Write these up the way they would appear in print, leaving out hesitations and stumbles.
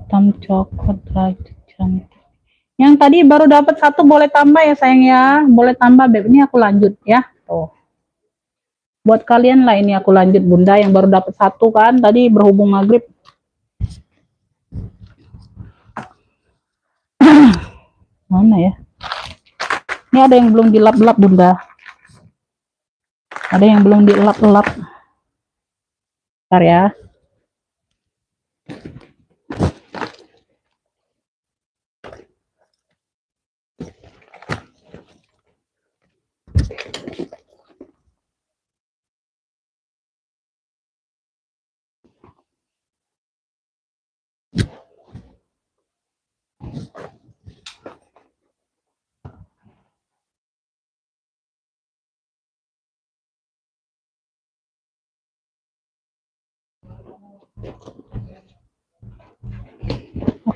hitam coklat rajut cantik. Yang tadi baru dapat satu boleh tambah ya sayang ya, boleh tambah beb. Ini aku lanjut ya. Tuh. Buat kalian lah ini aku lanjut bunda yang baru dapat satu kan tadi berhubung maghrib. Mana ya? Ini ada yang belum dilap-lap bunda. Ada yang belum dilap-lap. Bentar ya.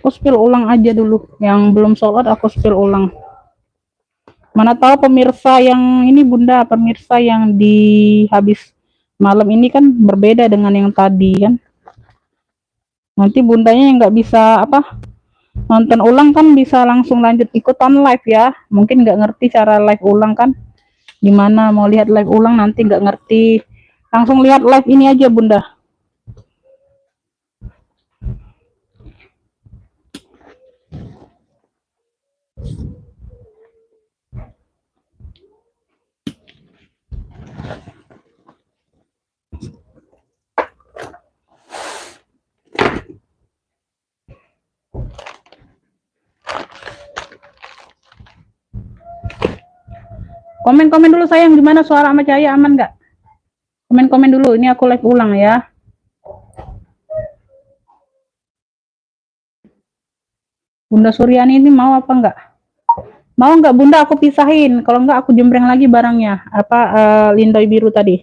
Aku spill ulang aja dulu. Yang belum sholat aku spill ulang. Mana tahu pemirsa yang ini bunda, pemirsa yang di habis malam ini kan berbeda dengan yang tadi kan. Nanti bundanya yang nggak bisa apa nonton ulang kan bisa langsung lanjut ikutan live ya. Mungkin nggak ngerti cara live ulang kan. Gimana mau lihat live ulang nanti nggak ngerti. Langsung lihat live ini aja bunda. Komen-komen dulu sayang gimana suara sama cahaya aman nggak? Komen-komen dulu ini aku live ulang ya. Bunda Suryani ini mau apa enggak? Mau enggak bunda aku pisahin? Kalau enggak aku jembreng lagi barangnya. Apa lindoy biru tadi?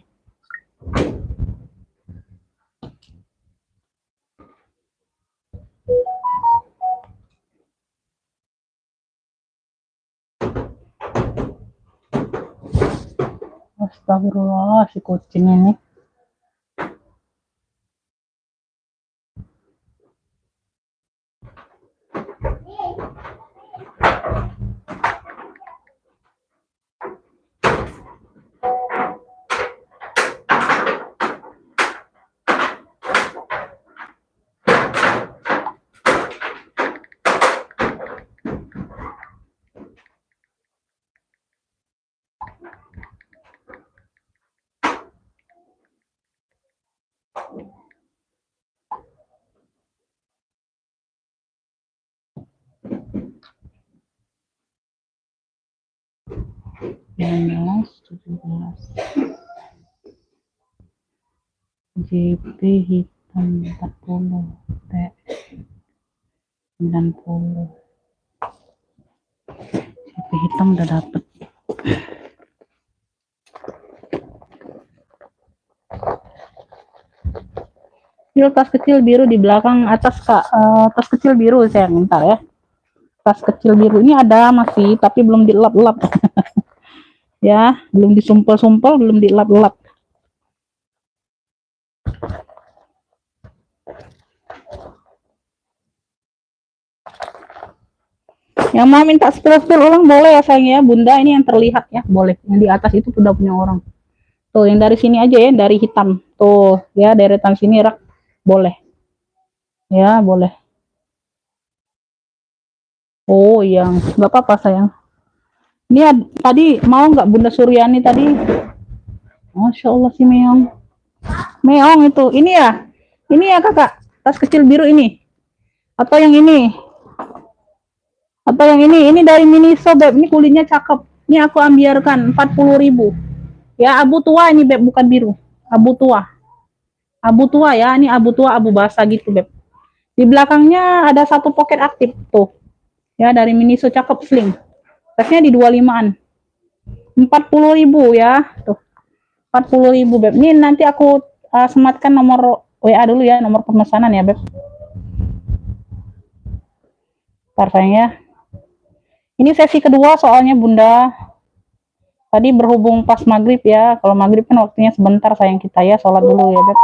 Astagfirullah si kucing ini. JP hitam 40 T 90 JP hitam udah dapet. Yuk tas kecil biru di belakang atas kak, tas kecil biru saya minta ya. Tas kecil biru ini ada masih tapi belum dilap-lap. Ya belum disumpel-sumpel, belum dilap-lap. Yang mau minta spill ulang boleh ya sayang ya bunda, ini yang terlihat ya boleh, yang di atas itu sudah punya orang tuh, yang dari sini aja ya, dari hitam tuh ya, deretan sini rak boleh ya, boleh. Oh yang nggak apa-apa sayang. Ini tadi mau nggak bunda Suryani tadi? Masya Allah si meong, meong itu ini ya kakak, tas kecil biru ini atau yang ini, atau yang ini dari Miniso beb, ini kulitnya cakep, ini aku ambiarkan 40.000 ya, abu tua ini beb, bukan biru, abu tua ya, ini abu tua, abu basah gitu beb. Di belakangnya ada satu pocket aktif tuh ya, dari Miniso cakep sling, tasnya di 25an, 40.000 ya tuh, 40.000 beb. Ini nanti aku sematkan nomor WA dulu ya, nomor pemesanan ya beb. Ntar sayang ya. Ini sesi kedua soalnya bunda. Tadi berhubung pas maghrib ya. Kalau maghrib kan waktunya sebentar sayang kita ya. Sholat dulu ya beb.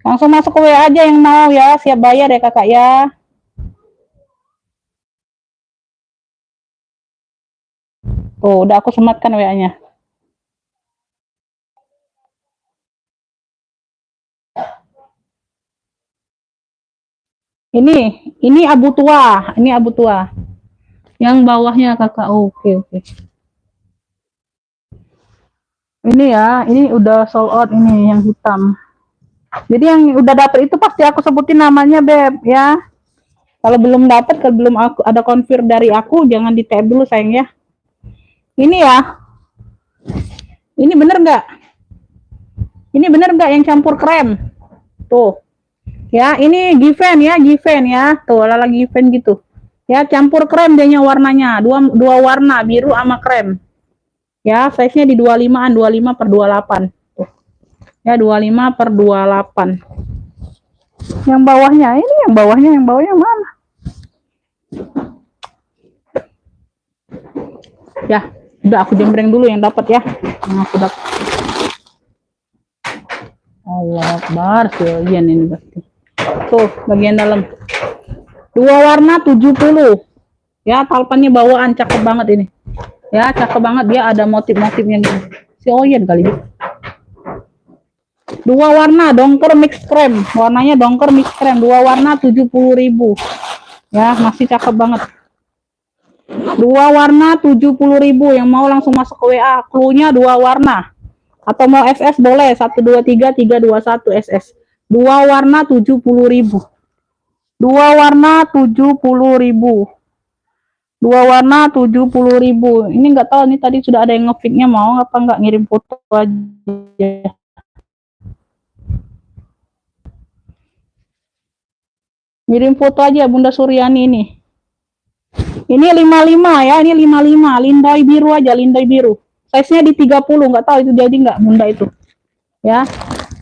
Langsung masuk ke WA aja yang mau ya, siap bayar ya kakak ya. Tuh, udah aku sematkan WA-nya. Ini abu tua, ini abu tua. Yang bawahnya kakak, oke. Ini ya, ini udah sold out ini yang hitam. Jadi yang udah dapet itu pasti aku sebutin namanya Beb ya. Kalau belum dapet, kalau belum aku ada konfir dari aku, jangan di tab dulu sayang ya. Ini ya, ini bener nggak? Ini bener nggak yang campur krem? Tuh, ya ini Given ya, Given ya, tuh lala Given gitu. Ya campur krem dia warnanya, dua warna biru sama krem. Ya size-nya di 25an, 25 per 28. Tuh. Ya 25 per 28. Yang bawahnya ini, yang bawahnya mana? Ya, udah aku jembreng dulu yang dapat ya. Yang aku dapat. Allah Akbar, bagian ini pasti. Tuh, bagian dalam. Dua warna 70. Ya, talpannya bawaan cakep banget ini. Ya, cakep banget dia ada motif-motifnya gitu. Si Oyen kali ini. Dua warna dongker mix krem. Warnanya dongker mix krem. Dua warna 70.000. Ya, masih cakep banget. Dua warna 70.000. Yang mau langsung masuk ke WA. Cluenya dua warna. Atau mau SS boleh 123 321 SS. Dua warna 70.000. Dua warna 70.000. Dua warna 70.000. Ini nggak tahu nih tadi sudah ada yang ngefiknya mau apa nggak ngirim foto aja. Ngirim foto aja Bunda Suryani ini. Ini 55 ya, ini 55. Lindoi biru aja, lindoi biru. Size-nya di 30, nggak tahu itu jadi nggak Bunda itu. Ya.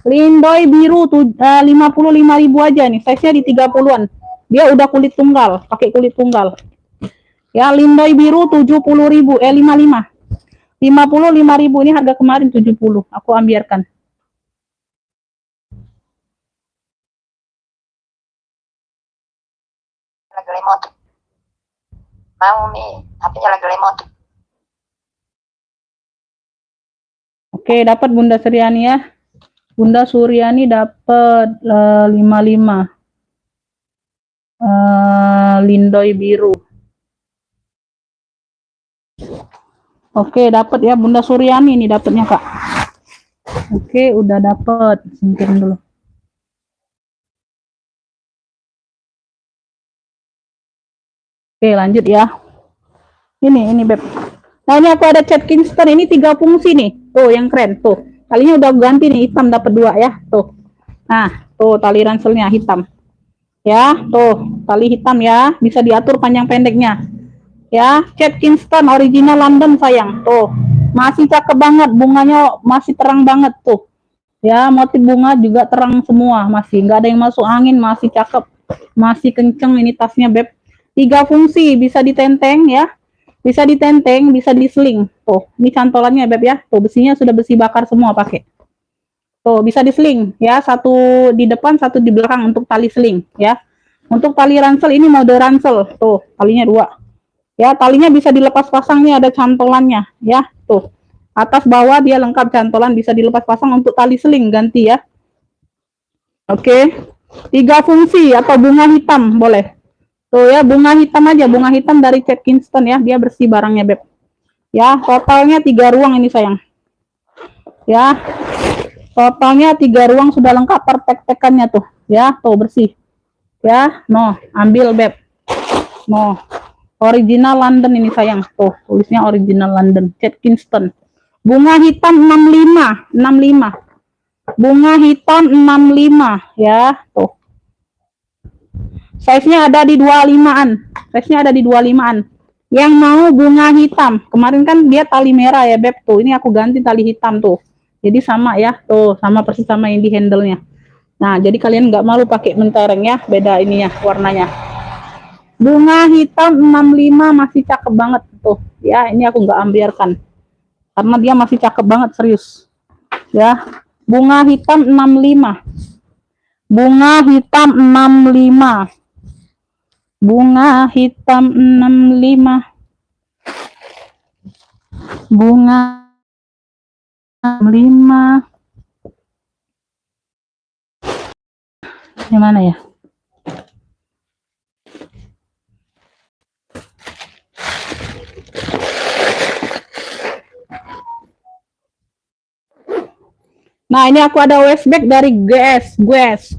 Lindoi biru 55.000 aja nih, size-nya di 30-an. Dia udah kulit tunggal, pakai kulit tunggal. Ya, lindoi biru 70.000, 55. 55.000 ini harga kemarin 70. Aku ambiarkan. Lagi lemot. Mau nih, HP-nya lagi lemot. Oke, dapat Bunda Suryani ya. Bunda Suryani dapat 55. Lindoi biru. Oke, dapat ya Bunda Suryani nih dapatnya, Kak. Oke, udah dapat. Simpen dulu. Oke, lanjut ya. Ini Beb. Nah, ini aku ada cat Kingston. Ini 3 fungsi nih. Tuh, yang keren. Tuh. Talinya udah ganti nih, hitam dapat 2 ya. Tuh. Nah, tuh tali ranselnya hitam. Ya, tuh. Tali hitam ya. Bisa diatur panjang pendeknya. Ya, cat Kingston original London sayang. Tuh. Masih cakep banget, bunganya masih terang banget tuh. Ya, motif bunga juga terang semua, masih nggak ada yang masuk angin, masih cakep, masih kenceng ini tasnya Beb. 3 fungsi, bisa ditenteng ya, bisa ditenteng, bisa diseling. Tuh, ini cantolannya Beb ya. Tuh, besinya sudah besi bakar semua pakai. Tuh, bisa diseling ya, satu di depan, satu di belakang untuk tali seling ya. Untuk tali ransel ini mode ransel. Tuh, talinya 2. Ya, talinya bisa dilepas pasang nih, ada cantolannya ya. Tuh. Atas bawah dia lengkap cantolan, bisa dilepas pasang untuk tali seling ganti ya. Oke. 3 fungsi atau bunga hitam boleh. Tuh ya, bunga hitam aja, bunga hitam dari cat Kingston ya, dia bersih barangnya Beb. Ya, totalnya 3 ruang ini sayang. Ya. Totalnya 3 ruang sudah lengkap pertek-tekannya tuh. Ya, tuh bersih. Ya, no, ambil Beb. No. Original London ini sayang. Tuh, tulisnya original London, cat Kingston. Bunga hitam 65, 65. Bunga hitam 65 ya, tuh. Size-nya ada di 25-an. Size-nya ada di 25-an. Yang mau bunga hitam. Kemarin kan dia tali merah ya, Beb. Tuh, ini aku ganti tali hitam tuh. Jadi sama ya, tuh, sama persis sama yang di handle-nya. Nah, jadi kalian nggak malu pakai mentereng ya, beda ini ya warnanya. Bunga hitam 65 masih cakep banget tuh. Ya, ini aku nggak ambiarkan. Karena dia masih cakep banget serius. Ya. Bunga hitam 65. Bunga hitam 65. Bunga hitam 65. Bunga 65. Gimana ya? Nah, ini aku ada waistbag dari GS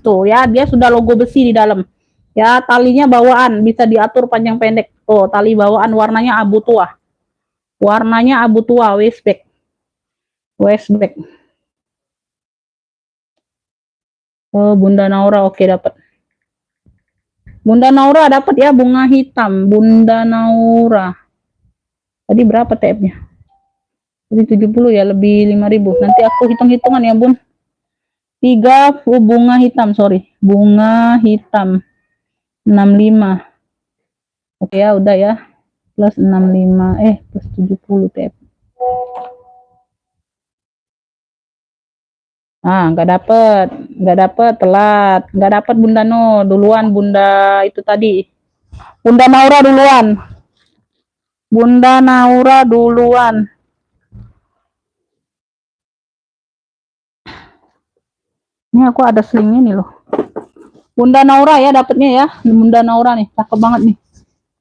tuh ya, dia sudah logo besi di dalam. Ya, talinya bawaan, bisa diatur panjang pendek. Tuh, tali bawaan warnanya abu tua. Warnanya abu tua, waistbag. Waistbag. Oh, Bunda Naura, oke dapat. Bunda Naura dapat ya, bunga hitam. Bunda Naura. Tadi berapa TF-nya? Tadi 70 ya, lebih 5.000. Nanti aku hitung-hitungan ya, Bun. 3 bunga hitam, sorry. Bunga hitam 65. Oke ya, udah ya. Plus 65, plus 70 TF. Ah, nggak dapet, telat. Nggak dapet Bunda No, duluan Bunda itu tadi. Bunda Naura duluan. Bunda Naura duluan. Ini aku ada sling ini loh. Bunda Naura ya dapetnya ya. Bunda Naura nih, cakep banget nih.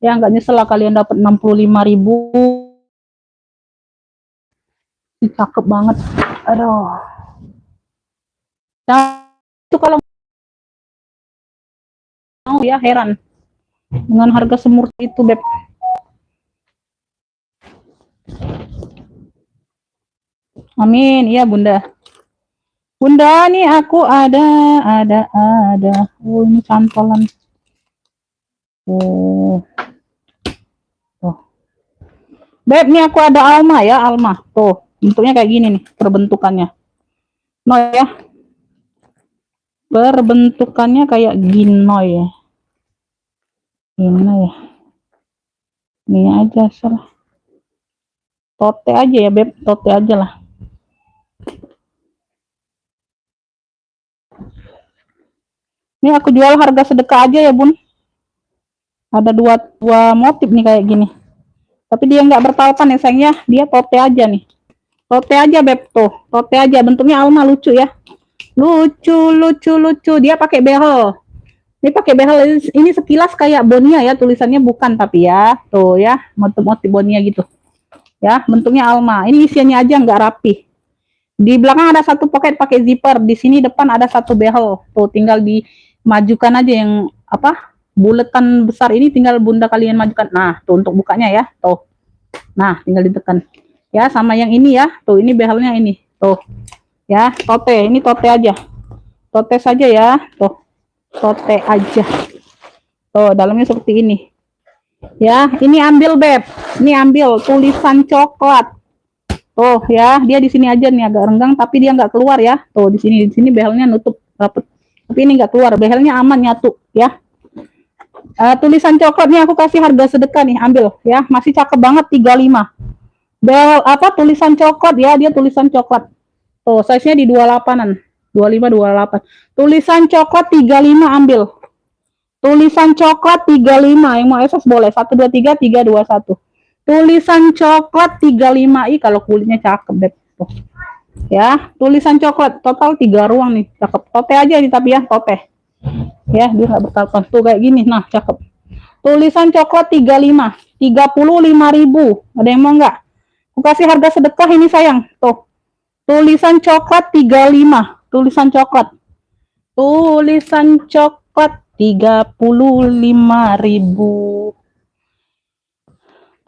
Ya nggak nyesel lah kalian dapat 65.000. Cakep banget. Aduh. Nah, itu kalau mau ya heran dengan harga semurah itu, Beb. Amin, iya Bunda. Bunda nih aku ada. Oh, ini cantolan. Oh. Tuh. Beb, nih aku ada Alma ya, Alma. Tuh, bentuknya kayak gini nih, perbentukannya. No ya. Perbentukannya kayak gino ya. Gino ya. Ini aja salah. Tote aja ya, Beb. Tote aja lah. Ini aku jual harga sedekah aja ya, Bun. Ada dua motif nih kayak gini. Tapi dia nggak bertalpan ya, sayangnya. Dia tote aja nih. Tote aja, Beb. Tuh, tote aja. Bentuknya Alma lucu ya. Lucu. Dia pakai behel. Ini pakai behel. Ini sekilas kayak Bonia ya, tulisannya bukan tapi ya. Tuh ya, motif-motif Bonia gitu. Ya, bentuknya Alma. Ini isiannya aja nggak rapi. Di belakang ada satu pocket pakai zipper. Di sini depan ada satu behel. Tuh, tinggal dimajukan aja yang apa? Buletan besar ini tinggal Bunda kalian majukan. Nah, tuh untuk bukanya ya. Tuh. Nah, tinggal ditekan. Ya, sama yang ini ya. Tuh, ini behelnya ini. Tuh. Ya, tote. Ini tote aja. Tote saja ya. Tuh. Tote aja. Tuh, dalamnya seperti ini. Ya, ini ambil, Beb. Ini ambil tulisan coklat. Tuh ya, dia di sini aja nih agak renggang tapi dia nggak keluar ya. Tuh di sini behelnya nutup rapet. Tapi ini nggak keluar, behelnya aman nyatu ya. Tulisan coklatnya aku kasih harga sedekah nih, ambil ya. Masih cakep banget 35. Behel apa tulisan coklat ya, dia tulisan coklat. Tuh, size-nya di 28-an. 25 28. Tulisan coklat 35 ambil. Tulisan coklat 35, yang mau SS boleh. 1 2 3 3 2 1. Tulisan coklat 35i kalau kulitnya cakep deh. Tuh. Ya, tulisan coklat total 3 ruang nih, cakep. Tote aja nih tapi ya, tote. Ya, dia nggak bertalpan. Tuh kayak gini. Nah, cakep. Tulisan coklat 35, 35.000. Ada yang mau nggak? Aku kasih harga sedekah ini sayang. Tuh. Tulisan coklat 35, tulisan coklat. Tulisan coklat 35.000.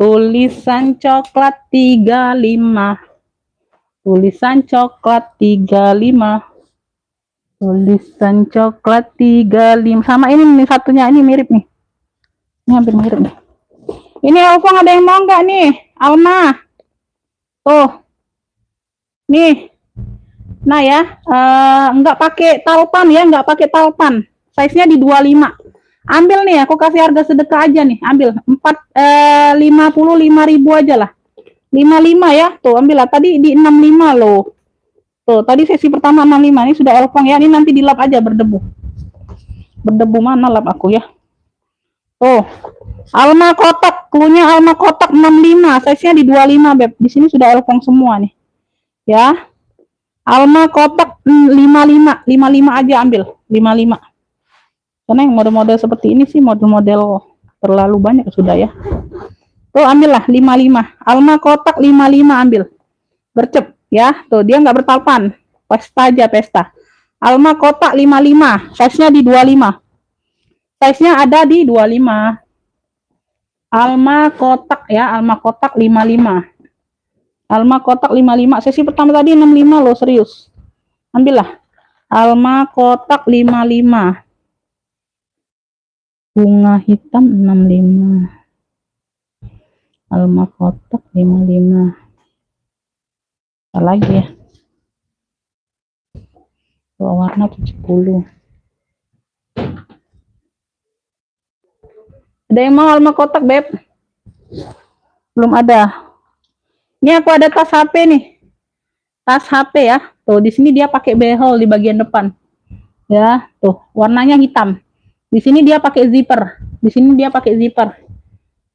Tulisan coklat 35. Tulisan coklat 35. Tulisan coklat 35. Sama ini nih satunya, ini mirip nih. Ini hampir mirip nih. Ini Elfong ada yang mau nggak nih? Alma. Tuh. Nih. Nah ya, nggak pakai talpan ya, nggak pakai talpan. Size-nya di 25. Ambil nih, aku kasih harga sedekah aja nih. Ambil 55.000 aja lah. 55 ya. Tuh, ambil lah. Tadi di 65 loh. Tuh, tadi sesi pertama 65. Ini sudah elfong ya. Ini nanti dilap aja berdebu. Berdebu mana lap aku ya. Oh, Alma kotak, cluenya Alma kotak 65, size-nya di 25, Beb. Di sini sudah elpong semua nih. Ya. Alma kotak 55, 55 aja ambil, 55. Karena yang model-model seperti ini sih model-model terlalu banyak sudah ya. Tuh ambillah 55. Alma kotak 55 ambil. Gercep ya. Tuh dia nggak bertalpan. Pesta aja pesta. Alma kotak 55, size-nya di 25. Size-nya ada di 25. Alma kotak ya, Alma kotak 55. Alma kotak 55. Sesi pertama tadi 65 loh, serius. Ambillah. Alma kotak 55. Bunga hitam 65. Alma kotak 55. Apa lagi ya? Warna 70. Ada yang mau Alma kotak, Beb? Belum ada. Ini aku ada tas HP nih. Tas HP ya. Tuh di sini dia pakai behel di bagian depan. Ya, tuh warnanya hitam. Di sini dia pakai zipper. Di sini dia pakai zipper.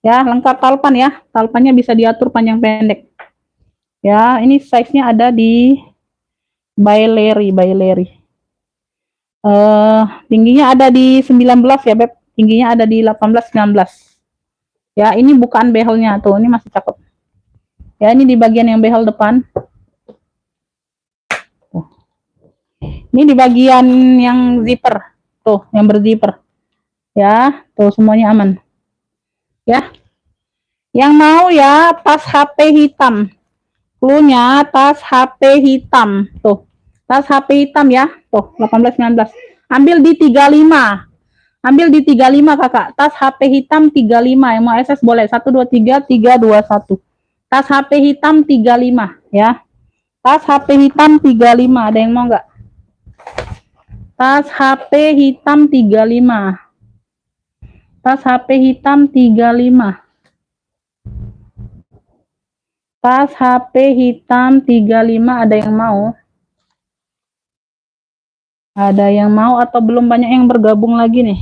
Ya, lengkap talpan ya. Talpannya bisa diatur panjang pendek. Ya, ini size-nya ada di Baileri. Tingginya ada di 19 ya, Beb. Tingginya ada di 18, 19. Ya, ini bukan behelnya. Tuh, ini masih cakep. Ya, ini di bagian yang behel depan. Tuh. Ini di bagian yang zipper. Tuh, yang berzipper. Ya, tuh semuanya aman. Ya. Yang mau ya tas HP hitam. Cluenya tas HP hitam. Tuh. Tas HP hitam ya. Tuh, 18, 19. Ambil di 35. Ambil di 35 kakak. Tas HP hitam 35. Yang mau SS boleh. 1, 2, 3, 3, 2, 1. Tas HP hitam 35 ya. Tas HP hitam 35. Ada yang mau nggak? Tas HP hitam 35. Tas HP hitam 35. Tas HP hitam 35. Ada yang mau? Ada yang mau atau belum banyak yang bergabung lagi nih?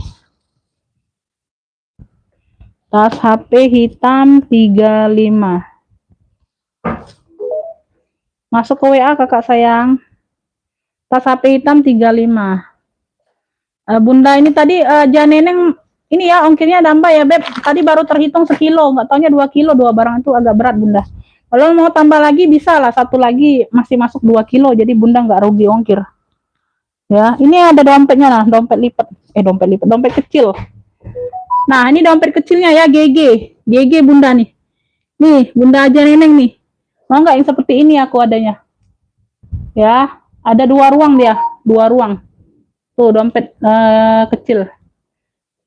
Tas HP hitam 35. Masuk ke WA kakak sayang. Tas HP hitam 35. Bunda ini tadi Janeneng ini ya ongkirnya nambah ya Beb. Tadi baru terhitung sekilo, nggak taunya 2 kilo. 2 barang itu agak berat Bunda. Kalau mau tambah lagi bisa lah, 1 lagi masih masuk 2 kilo, jadi Bunda nggak rugi ongkir. Ya, ini ada dompetnya nah, dompet lipat. Dompet kecil. Nah, ini dompet kecilnya ya, GG Bunda nih. Nih, Bunda aja Neneng nih. Mau nggak yang seperti ini aku adanya? Ya, ada 2 ruang dia, 2 ruang. Tuh dompet kecil.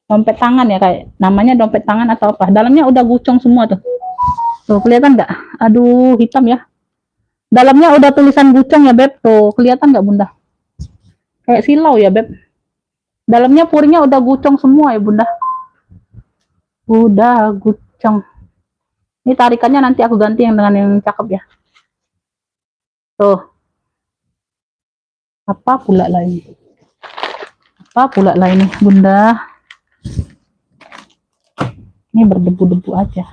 Dompet tangan ya kayak. Namanya dompet tangan atau apa. Dalamnya udah gucong semua tuh. Tuh, kelihatan nggak? Aduh, hitam ya. Dalamnya udah tulisan gucong ya, Beb. Tuh, kelihatan nggak Bunda? Kayak silau ya, Beb. Dalamnya purinya udah gucong semua ya, Bunda. Udah gucong. Ini tarikannya nanti aku ganti yang dengan yang cakep ya. Tuh. Apa pula lah ini? Apa pula lah ini, Bunda? Ini berdebu-debu aja.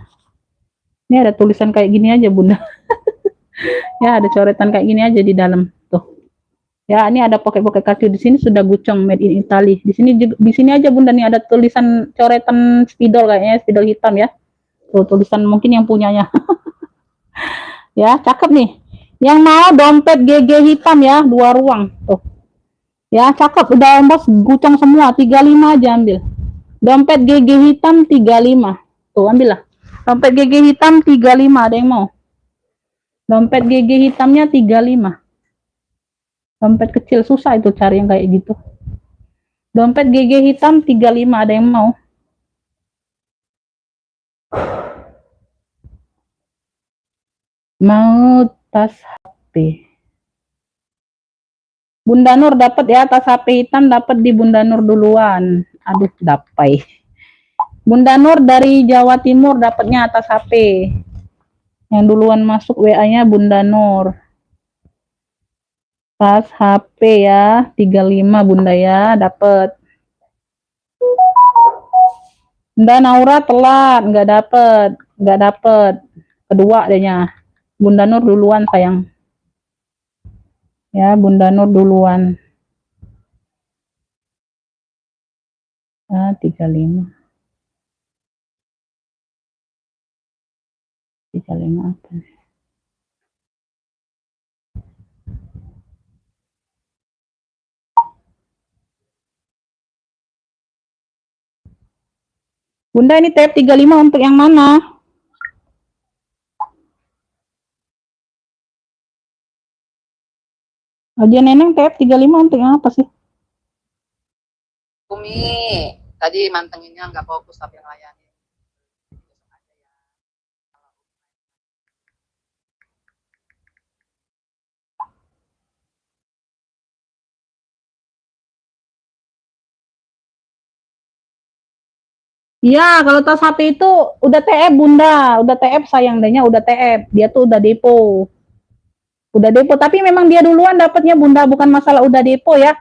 Ini ada tulisan kayak gini aja, Bunda. Ya, ada coretan kayak gini aja di dalam. Tuh. Ya, ini ada pocket-pocket kacu di sini sudah gucong made in Italy. Di sini aja Bunda nih ada tulisan coretan spidol kayaknya, spidol hitam ya. Tuh tulisan mungkin yang punyanya. Ya, cakep nih. Yang mau dompet GG hitam ya, 2 ruang. Tuh. Ya, cakep udah embos gucong semua, 35 aja ambil. Dompet GG hitam 35. Tuh, ambillah. Dompet GG hitam 35, ada yang mau? Dompet GG hitamnya 35. Dompet kecil susah itu cari yang kayak gitu. Dompet GG hitam 35, ada yang mau? Mau tas HP. Bunda Nur dapat ya tas HP hitam, dapat di Bunda Nur duluan. Aduh, dapai. Bunda Nur dari Jawa Timur dapatnya atas HP. Yang duluan masuk WA-nya Bunda Nur. Tas HP ya, 35 Bunda ya, dapat. Bunda Naura telat, nggak dapet. Kedua adanya. Bunda Nur duluan sayang. Ya, Bunda Nur duluan. Ah, 35. 35 apa? Bunda ini tab 35 untuk yang mana? Aja Neneng tab 35 untuk yang apa sih? Umi, tadi mantenginnya nggak fokus tapi ngelayanin. Iya, kalau tas HP itu udah TF Bunda, udah TF sayang dehnya udah TF. Dia tuh udah depo. Udah depo, tapi memang dia duluan dapatnya Bunda, bukan masalah udah depo ya.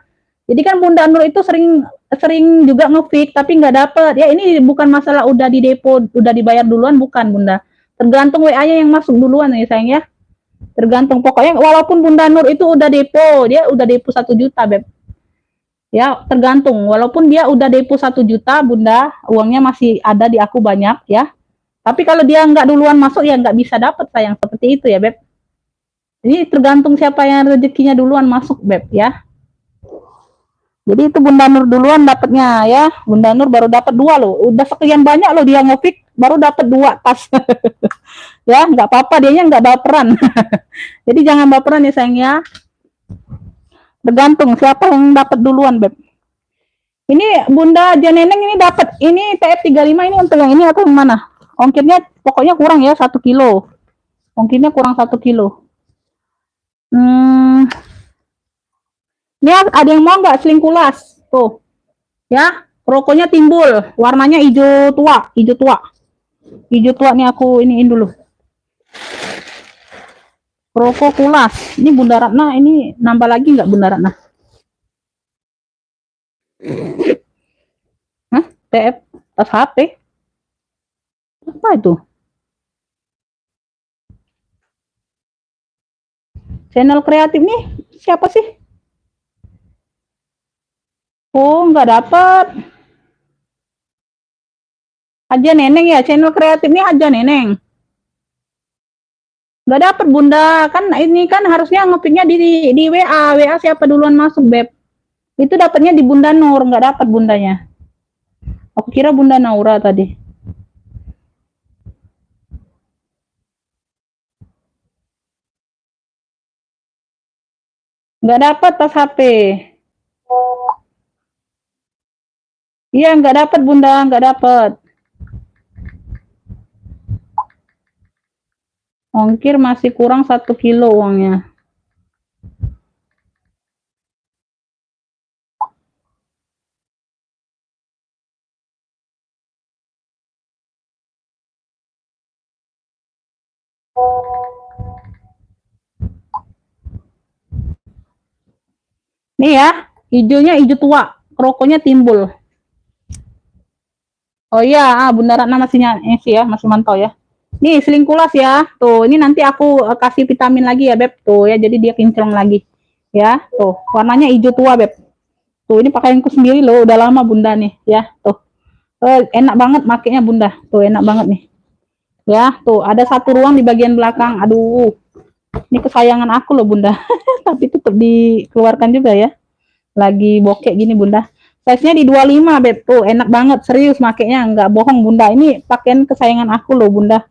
Jadi kan Bunda Nur itu sering sering juga ngefix tapi nggak dapet. Ya ini bukan masalah udah di depo, udah dibayar duluan bukan Bunda. Tergantung WA-nya yang masuk duluan ya sayang ya. Tergantung pokoknya walaupun Bunda Nur itu udah depo, dia udah depo 1 juta Beb. Ya, tergantung. Walaupun dia udah depo 1 juta, Bunda, uangnya masih ada di aku banyak ya. Tapi kalau dia nggak duluan masuk ya nggak bisa dapat sayang seperti itu ya Beb. Ini tergantung siapa yang rezekinya duluan masuk Beb ya. Jadi itu Bunda Nur duluan dapatnya ya. Bunda Nur baru dapat 2 loh. Udah sekian banyak loh dia ngefix baru dapat 2 tas. Ya, nggak apa-apa dianya nggak baperan. Jadi jangan baperan ya sayang ya. Tergantung siapa yang dapat duluan Beb. Ini Bunda Janeneng ini dapat ini TF 35 ini untuk yang ini atau yang mana? Ongkirnya pokoknya kurang ya 1 kilo. Ongkirnya kurang 1 kilo. Ini ada yang mau nggak selingkulas? Tuh. Ya, rokoknya timbul. Warnanya hijau tua, hijau tua. Hijau tua nih aku iniin dulu. Rokok kulas. Ini Bunda Ratna ini nambah lagi nggak Bunda Ratna? Hah? TF tas HP? Apa itu? Channel kreatif nih siapa sih? Oh, nggak dapat. Aja Neneng ya, channel kreatif nih aja Neneng. Nggak dapat Bunda, kan ini kan harusnya ngepiknya di WA. WA siapa duluan masuk Beb. Itu dapatnya di Bunda Nur, nggak dapat Bundanya. Aku kira Bunda Naura tadi. Nggak dapat tas HP. Iya, nggak dapat Bunda, nggak dapat. Ongkir masih kurang 1 kilo uangnya. Nih ya, hijaunya hijau tua, rokoknya timbul. Oh iya, Bunda Ratna masih sih ya, masih mantau ya. Nih selingkulas ya, tuh ini nanti aku kasih vitamin lagi ya Beb, tuh ya jadi dia kinclong lagi. Ya, tuh warnanya hijau tua Beb. Tuh ini pakaianku sendiri loh, udah lama Bunda nih ya, tuh. Enak banget makainya Bunda, tuh enak banget nih. Ya, tuh ada 1 ruang di bagian belakang. Aduh, ini kesayangan aku loh Bunda. Tapi tetap dikeluarkan juga ya. Lagi bokek gini Bunda. Size-nya di 25 Beb. Tuh enak banget, serius makainya, nggak bohong Bunda. Ini pakaian kesayangan aku loh Bunda.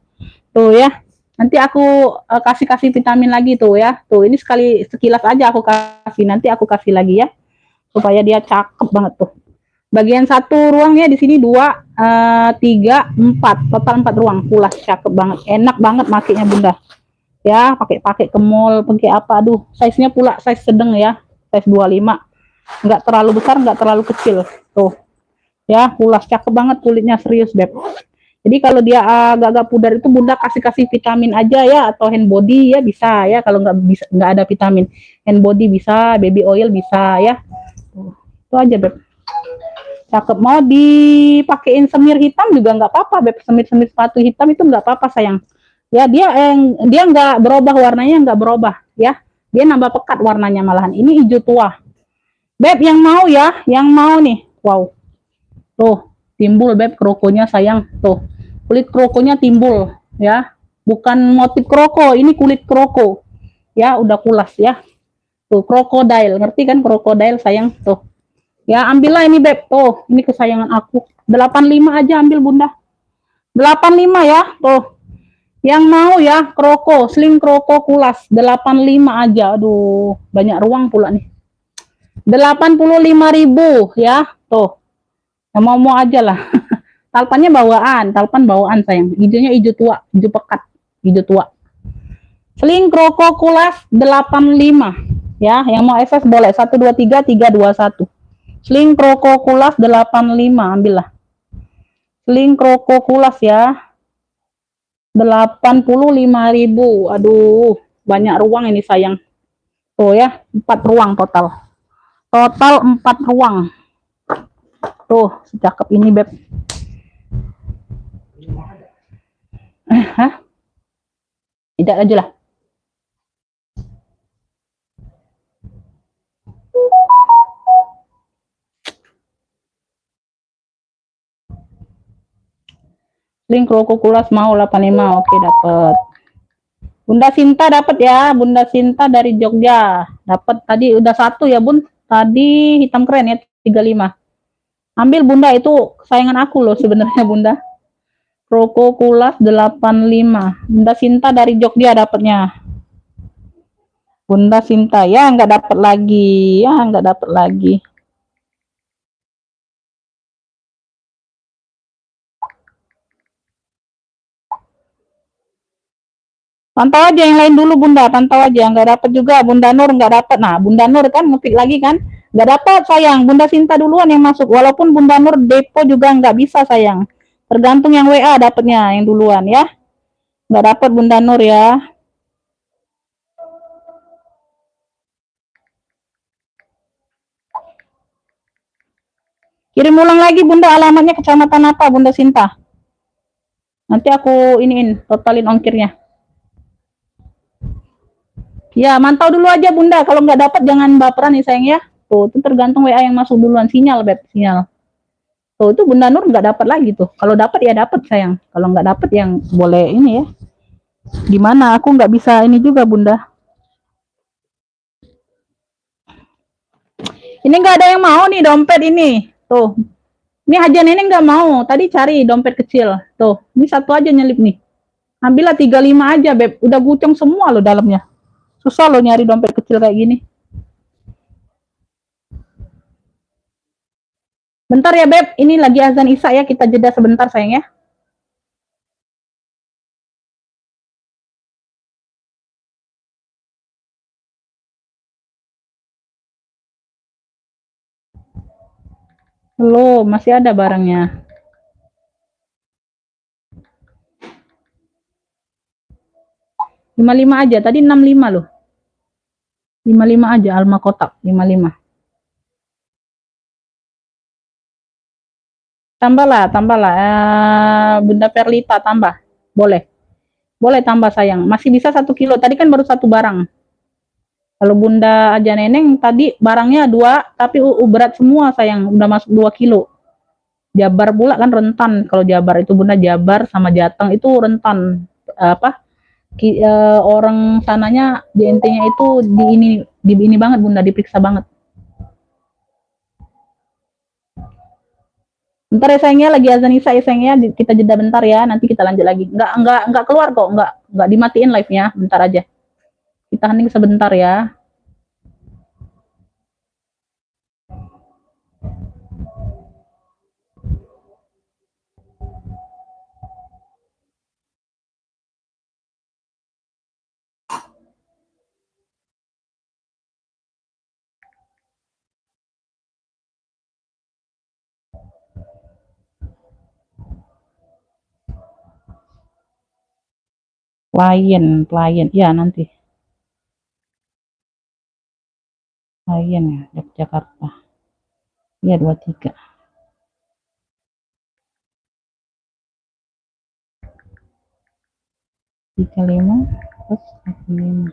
Tuh ya. Nanti aku kasih vitamin lagi tuh ya. Tuh ini sekali sekilas aja aku kasih. Nanti aku kasih lagi ya. Supaya dia cakep banget tuh. Bagian 1 ruangnya di sini 2, 3, 4. Total 4 ruang. Pulas cakep banget. Enak banget makainya Bunda. Ya, pakai ke mall, pakai apa. Aduh, size-nya pula size sedang ya. Size 25. Nggak terlalu besar, nggak terlalu kecil. Tuh. Ya, pulas cakep banget kulitnya, serius Beb. Jadi kalau dia agak-agak pudar itu Bunda kasih vitamin aja ya, atau hand body ya bisa ya. Kalau nggak ada vitamin, hand body bisa, baby oil bisa ya. Tuh. Itu aja Beb. Cakep. Mau dipakein semir hitam juga nggak apa-apa, Beb. Semir-semir sepatu hitam itu nggak apa-apa, sayang. Ya, dia nggak berubah warnanya, nggak berubah, ya. Dia nambah pekat warnanya malahan. Ini hijau tua. Beb, yang mau ya, yang mau nih. Wow. Tuh, timbul Beb krokonya, sayang. Tuh. Kulit krokonya timbul, ya. Bukan motif kroko, ini kulit kroko. Ya, udah kulas ya. Tuh, krokodil. Ngerti kan krokodil, sayang? Tuh. Ya, ambillah ini, Beb. Tuh, ini kesayangan aku. 85 aja ambil, Bunda. 85 ya. Tuh. Yang mau ya, kroko, sling kroko kulas. 85 aja. Aduh, banyak ruang pula nih. 85.000 ya. Tuh. Yang mau aja lah. Talpannya bawaan, talpan bawaan, sayang. Hijaunya hijau tua, hijau pekat, hijau tua. Sling kroko kulas 85. Ya, yang mau SS boleh. 123 321. Sling kroko kulas 85, ambillah. Sling kroko kulas ya. 85.000. Aduh, banyak ruang ini, sayang. Tuh ya, 4 ruang total. Total 4 ruang. Tuh, secakep ini, Beb. Hah? Tidak aja lah. Link kroko kulas mau 85. Oke, dapat. Bunda Sinta dapat ya, Bunda Sinta dari Jogja. Dapat tadi udah satu ya, Bun. Tadi hitam keren ya, 35. Ambil, Bunda, itu kesayangan aku loh sebenarnya, Bunda. Kroko kulas 85. Bunda Sinta dari Jogja dapatnya. Bunda Sinta ya, nggak dapat lagi. Ya, nggak dapat lagi. Pantau aja yang lain dulu, Bunda. Pantau aja. Nggak dapat juga. Bunda Nur nggak dapat. Nah, Bunda Nur kan ngetik lagi kan. Nggak dapat, sayang. Bunda Sinta duluan yang masuk. Walaupun Bunda Nur depo juga nggak bisa, sayang. Tergantung yang WA dapatnya yang duluan ya. Nggak dapat Bunda Nur ya. Kirim ulang lagi, Bunda. Alamatnya kecamatan apa, Bunda Sinta? Nanti aku iniin, totalin ongkirnya. Ya, mantau dulu aja, Bunda. Kalau nggak dapat jangan baperan nih, sayang ya. Tuh, itu tergantung WA yang masuk duluan. Sinyal, Beb, sinyal. Tuh, itu Bunda Nur nggak dapat lagi tuh. Kalau dapat ya dapat, sayang. Kalau nggak dapat yang boleh ini ya. Gimana? Aku nggak bisa ini juga, Bunda. Ini nggak ada yang mau nih dompet ini. Tuh. Ini Haja Nenek nggak mau. Tadi cari dompet kecil. Tuh. Ini satu aja nyelip nih. Ambillah 35 aja, Beb. Udah guceng semua loh dalamnya. Susah loh nyari dompet kecil kayak gini. Bentar ya, Beb. Ini lagi azan Isya ya. Kita jeda sebentar, sayang ya. Belum, masih ada barangnya. Lima lima aja. Tadi 65 loh. 55 aja Alma kotak. 55. Tambahlah, tambahlah. Bunda Perlita tambah. Boleh. Boleh tambah, sayang. Masih bisa 1 kilo. Tadi kan baru satu barang. Kalau Bunda Aja Neneng tadi barangnya 2, tapi berat semua, sayang. Udah masuk 2 kilo. Jabar pula kan rentan. Kalau Jabar itu Bunda, Jabar sama Jateng itu rentan. Apa? Orang sananya di intinya itu di ini banget, Bunda, diperiksa banget. Bentar ya, sayangnya, lagi azan Isya ya, sayangnya, kita jeda bentar ya, nanti kita lanjut lagi. Enggak keluar kok, enggak dimatiin live-nya, bentar aja. Kita hening sebentar ya. Klien, ya nanti. Klien ya, Yogyakarta. Iya, 23. 35 plus 45.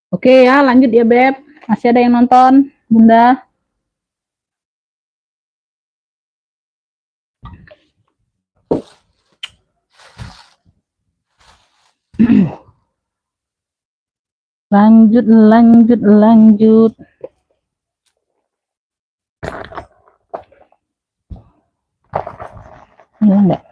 Oke ya, lanjut ya Beb. Masih ada yang nonton, Bunda? Lanjut, lanjut, lanjut. Ya enggak?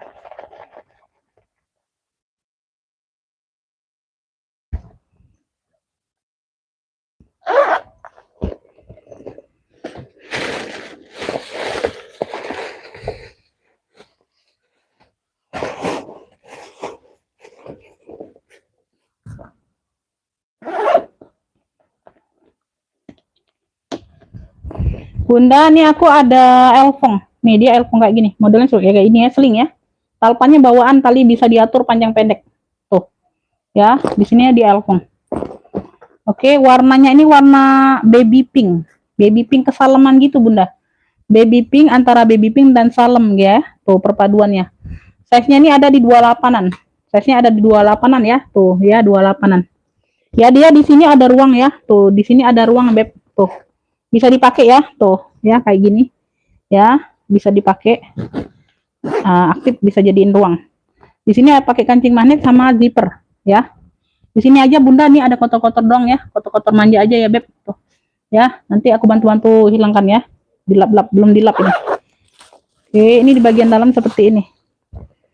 Bunda, nih aku ada elfong. Nih dia elfong kayak gini. Modelnya kayak ini ya, seling ya. Talpannya bawaan, tali bisa diatur panjang pendek. Tuh. Ya, di sini ya di elfong. Oke, warnanya ini warna baby pink. Baby pink kesaleman gitu, Bunda. Baby pink antara baby pink dan salem ya. Tuh perpaduannya. Size-nya ini ada di 28-an. Size-nya ada di 28-an ya. Tuh, ya 28-an. Ya, dia di sini ada ruang ya. Tuh, di sini ada ruang, Beb. Tuh. Bisa dipakai ya. Tuh, ya kayak gini. Ya, bisa dipakai. Aktif bisa jadiin ruang. Di sini pakai kancing magnet sama zipper, ya. Di sini aja Bunda nih ada kotor-kotor dong ya. Kotor-kotor manja aja ya, Beb. Tuh. Ya, nanti aku bantu-bantu hilangkan ya. Dilap-lap, belum dilap ini. Oke, ini di bagian dalam seperti ini.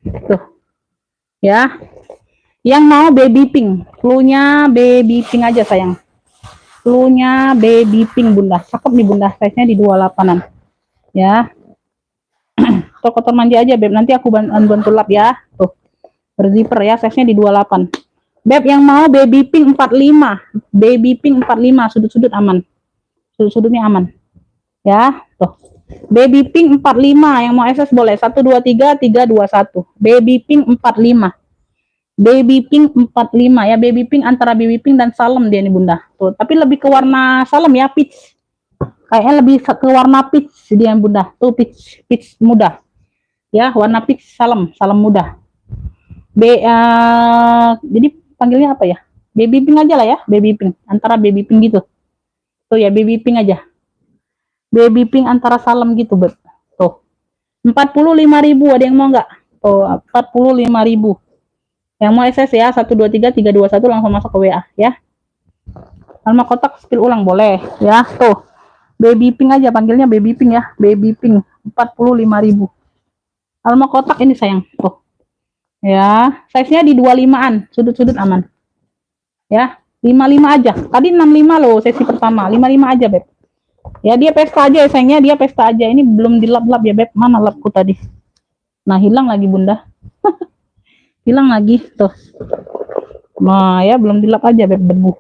Tuh. Ya. Yang mau baby pink, cluenya baby pink aja sayang. Cluenya baby pink Bunda. Cakep nih Bunda, size-nya di 28-an. Ya. Kotor manja aja Beb, nanti aku bantu lap ya. Tuh. Berzipper ya, size-nya di 28. Beb yang mau baby pink 45. Baby pink 45, sudut-sudut aman. Sudut-sudutnya aman. Ya, tuh. Baby pink 45 yang mau SS boleh 1 2 3 3 2 1. Baby pink 45. Baby pink 45 ya, baby pink antara baby pink dan salem dia nih Bunda. Tuh, tapi lebih ke warna salem ya, peach. Kayaknya lebih ke warna peach dia Bunda. Tuh peach muda. Ya, warna peach salem muda. Jadi panggilnya apa ya? Baby pink aja lah ya, baby pink. Antara baby pink gitu. Tuh ya, baby pink aja. Baby pink antara salem gitu, Beb. Tuh. 45.000 ada yang mau nggak? Tuh, 45.000. Yang mau SS ya, 1 2 3 3 2 1 langsung masuk ke WA ya. Alma kotak spill ulang boleh ya. Tuh. Baby pink aja panggilnya baby pink ya. Baby pink 45.000. Alma kotak ini sayang. Tuh. Ya, size-nya di 25-an, sudut-sudut aman. Ya, 55 aja. Tadi 65 loh sesi pertama, 55 aja, Beb. Ya, dia pesta aja ya sayangnya, dia pesta aja. Ini belum dilap-lap ya, Beb. Mana lapku tadi? Nah, hilang lagi, Bunda. Hilang lagi, tuh. Nah, ya belum dilap aja beb, debu.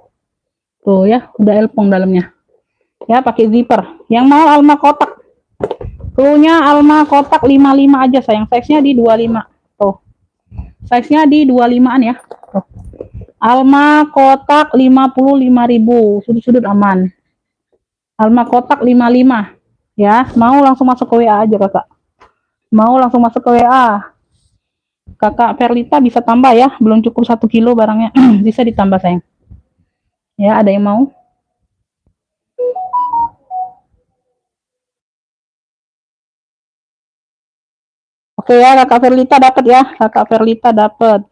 Tuh ya, udah elpong dalamnya. Ya, pakai zipper. Yang mau Alma kotak. Cluenya Alma kotak 55 aja sayang. Size-nya di 25. Tuh. Size-nya di 25-an ya. Tuh. Alma kotak 55.000. Sudut-sudut aman. Alma kotak 55. Ya, mau langsung masuk ke WA aja, Kakak. Mau langsung masuk ke WA. Kakak Perlita bisa tambah ya. Belum cukup 1 kilo barangnya. Bisa ditambah sayang. Ya, ada yang mau? Oke ya, Kakak Perlita dapat ya. Kakak Perlita dapat.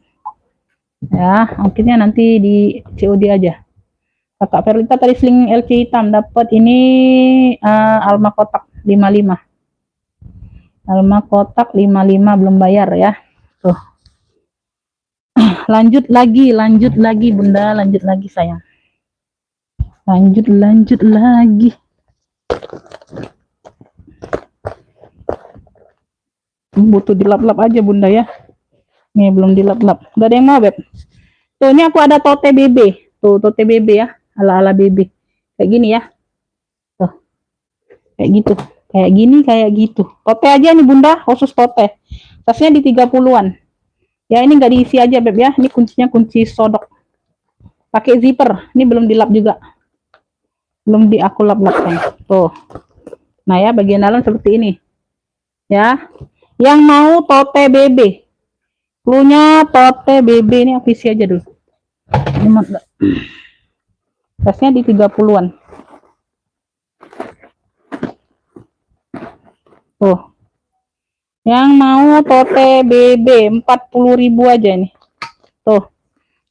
Ya, akhirnya nanti di COD aja. Kakak Perlita tadi sling LC hitam dapat ini Alma kotak 55. Alma kotak 55 belum bayar ya. Tuh. Lanjut lagi Bunda, lanjut lagi sayang. Lanjut lagi. Butuh dilap-lap aja Bunda ya. Nih belum dilap-lap. Gak ada yang mau beb. Tuh ini aku ada tote BB. Tuh tote BB ya. Ala-ala BB. Kayak gini ya. Tuh. Kayak gitu. Kayak gitu. Tote aja nih Bunda, khusus tote. Tasnya di 30-an. Ya ini nggak diisi aja beb ya. Ini kuncinya kunci sodok. Pakai zipper. Ini belum dilap juga. Belum di aku lap-lap kan. Tuh. Nah ya bagian dalam seperti ini. Ya. Yang mau tote BB. Cluenya tote BB ini aku isi aja dulu. Ini tasnya di 30-an. Tuh. Yang mau tote BB 40.000 aja nih. Tuh.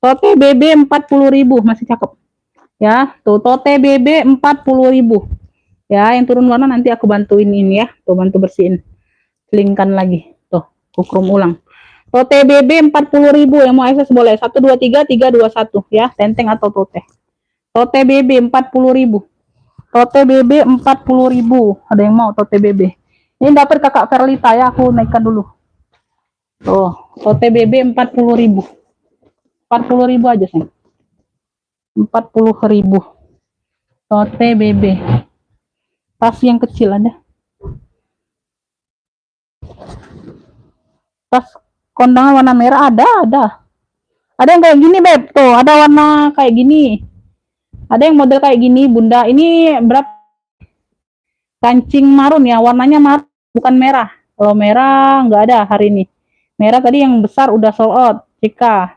Tote BB 40.000 masih cakep. Ya, tuh tote BB 40.000. Ya, yang turun warna nanti aku bantuin ini ya. Tuh bantu bersihin. Selingkan lagi. Tuh, kukrum ulang. Tote BB 40.000 yang mau akses boleh. 123 321 ya, tenteng atau tote. Tote BB 40.000. Tote BB 40.000. Ada yang mau tote BB? Ini dapat Kakak Perlita ya, aku naikkan dulu. Tuh, tote BB 40.000. 40.000 aja sih. 40.000. Tote BB. Tas yang kecil ada. Tas kondangan warna merah ada. Ada yang kayak gini beb. Tuh, ada warna kayak gini. Ada yang model kayak gini, Bunda. Ini berapa? Kancing marun ya, warnanya marun, bukan merah. Kalau merah nggak ada hari ini. Merah tadi yang besar udah sold out. Cika.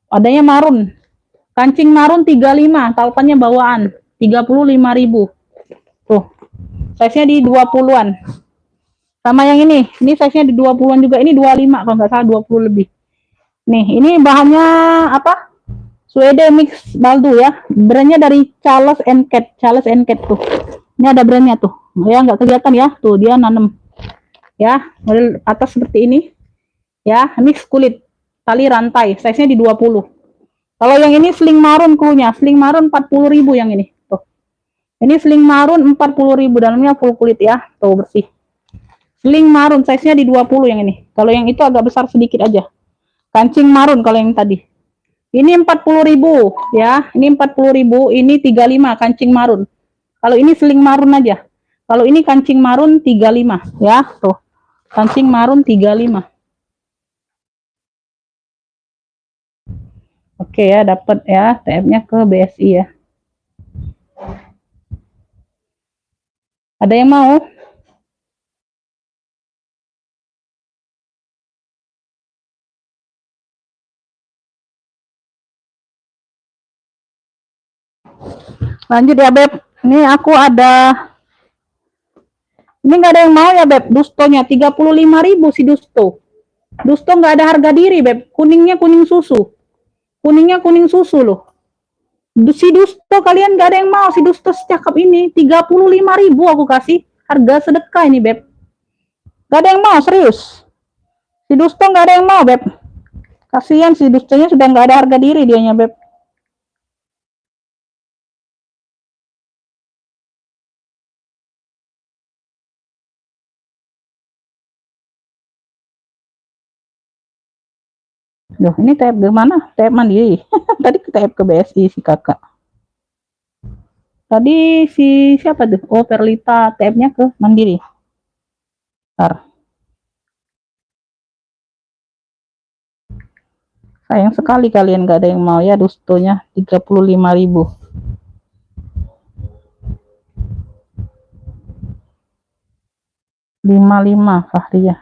Adanya marun. Kancing marun 35, tautannya bawaan. 35.000. Tuh. Size-nya di 20-an. Sama yang ini size-nya di 20-an juga. Ini 25 kalau nggak salah, 20 lebih. Nih, ini bahannya apa? Suede mix baldu ya. Brandnya dari Charles and Cat. Charles and Cat tuh. Ini ada brandnya tuh. Ya nggak kelihatan ya. Tuh dia nanam. Ya, model atas seperti ini. Ya, mix kulit. Tali rantai. Size-nya di 20. Kalau yang ini sling marun cluenya. Sling marun 40.000 yang ini. Tuh. Ini sling marun 40.000. Dalamnya full kulit ya. Tuh bersih. Sling marun size-nya di 20 yang ini. Kalau yang itu agak besar sedikit aja. Kancing marun kalau yang tadi. Ini 40.000 ya. Ini 40.000, ini 35 kancing marun. Kalau ini sling marun aja. Kalau ini kancing marun 35 ya, tuh. Kancing marun 35. Oke ya, dapat ya TM-nya ke BSI ya. Ada yang mau? Lanjut ya, Beb. Ini aku ada. Ini nggak ada yang mau ya, Beb. Dustonya 35.000 si Dusto. Dusto nggak ada harga diri, Beb. Kuningnya kuning susu. Kuningnya kuning susu loh. Si Dusto kalian nggak ada yang mau. Si Dusto secakep ini 35.000 aku kasih. Harga sedekah ini, Beb. Gak ada yang mau, serius. Si Dusto nggak ada yang mau, Beb. Kasihan si Dustonya sudah nggak ada harga diri dianya, Beb. Loh, ini TF ke mana? TF Mandiri. Tadi ke TF ke BSI si kakak. Tadi si siapa tuh? Oh, Perlita, TF-nya ke Mandiri. Bentar. Sayang sekali kalian gak ada yang mau ya, dustonya 35.000. 55 Fahriah.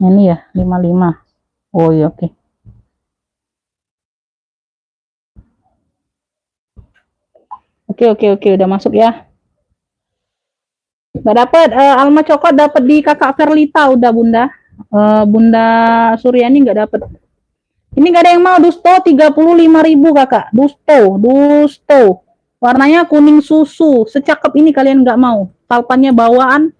Ini ya, 55. Oh iya, oke. Oke, udah masuk ya. Gak dapet, Alma Cokot dapet di kakak Verlita udah Bunda. Bunda Suryani gak dapet. Ini gak ada yang mau, dusto 35.000 kakak. Dusto. Warnanya kuning susu. Secakep ini kalian gak mau. Talpannya bawaan.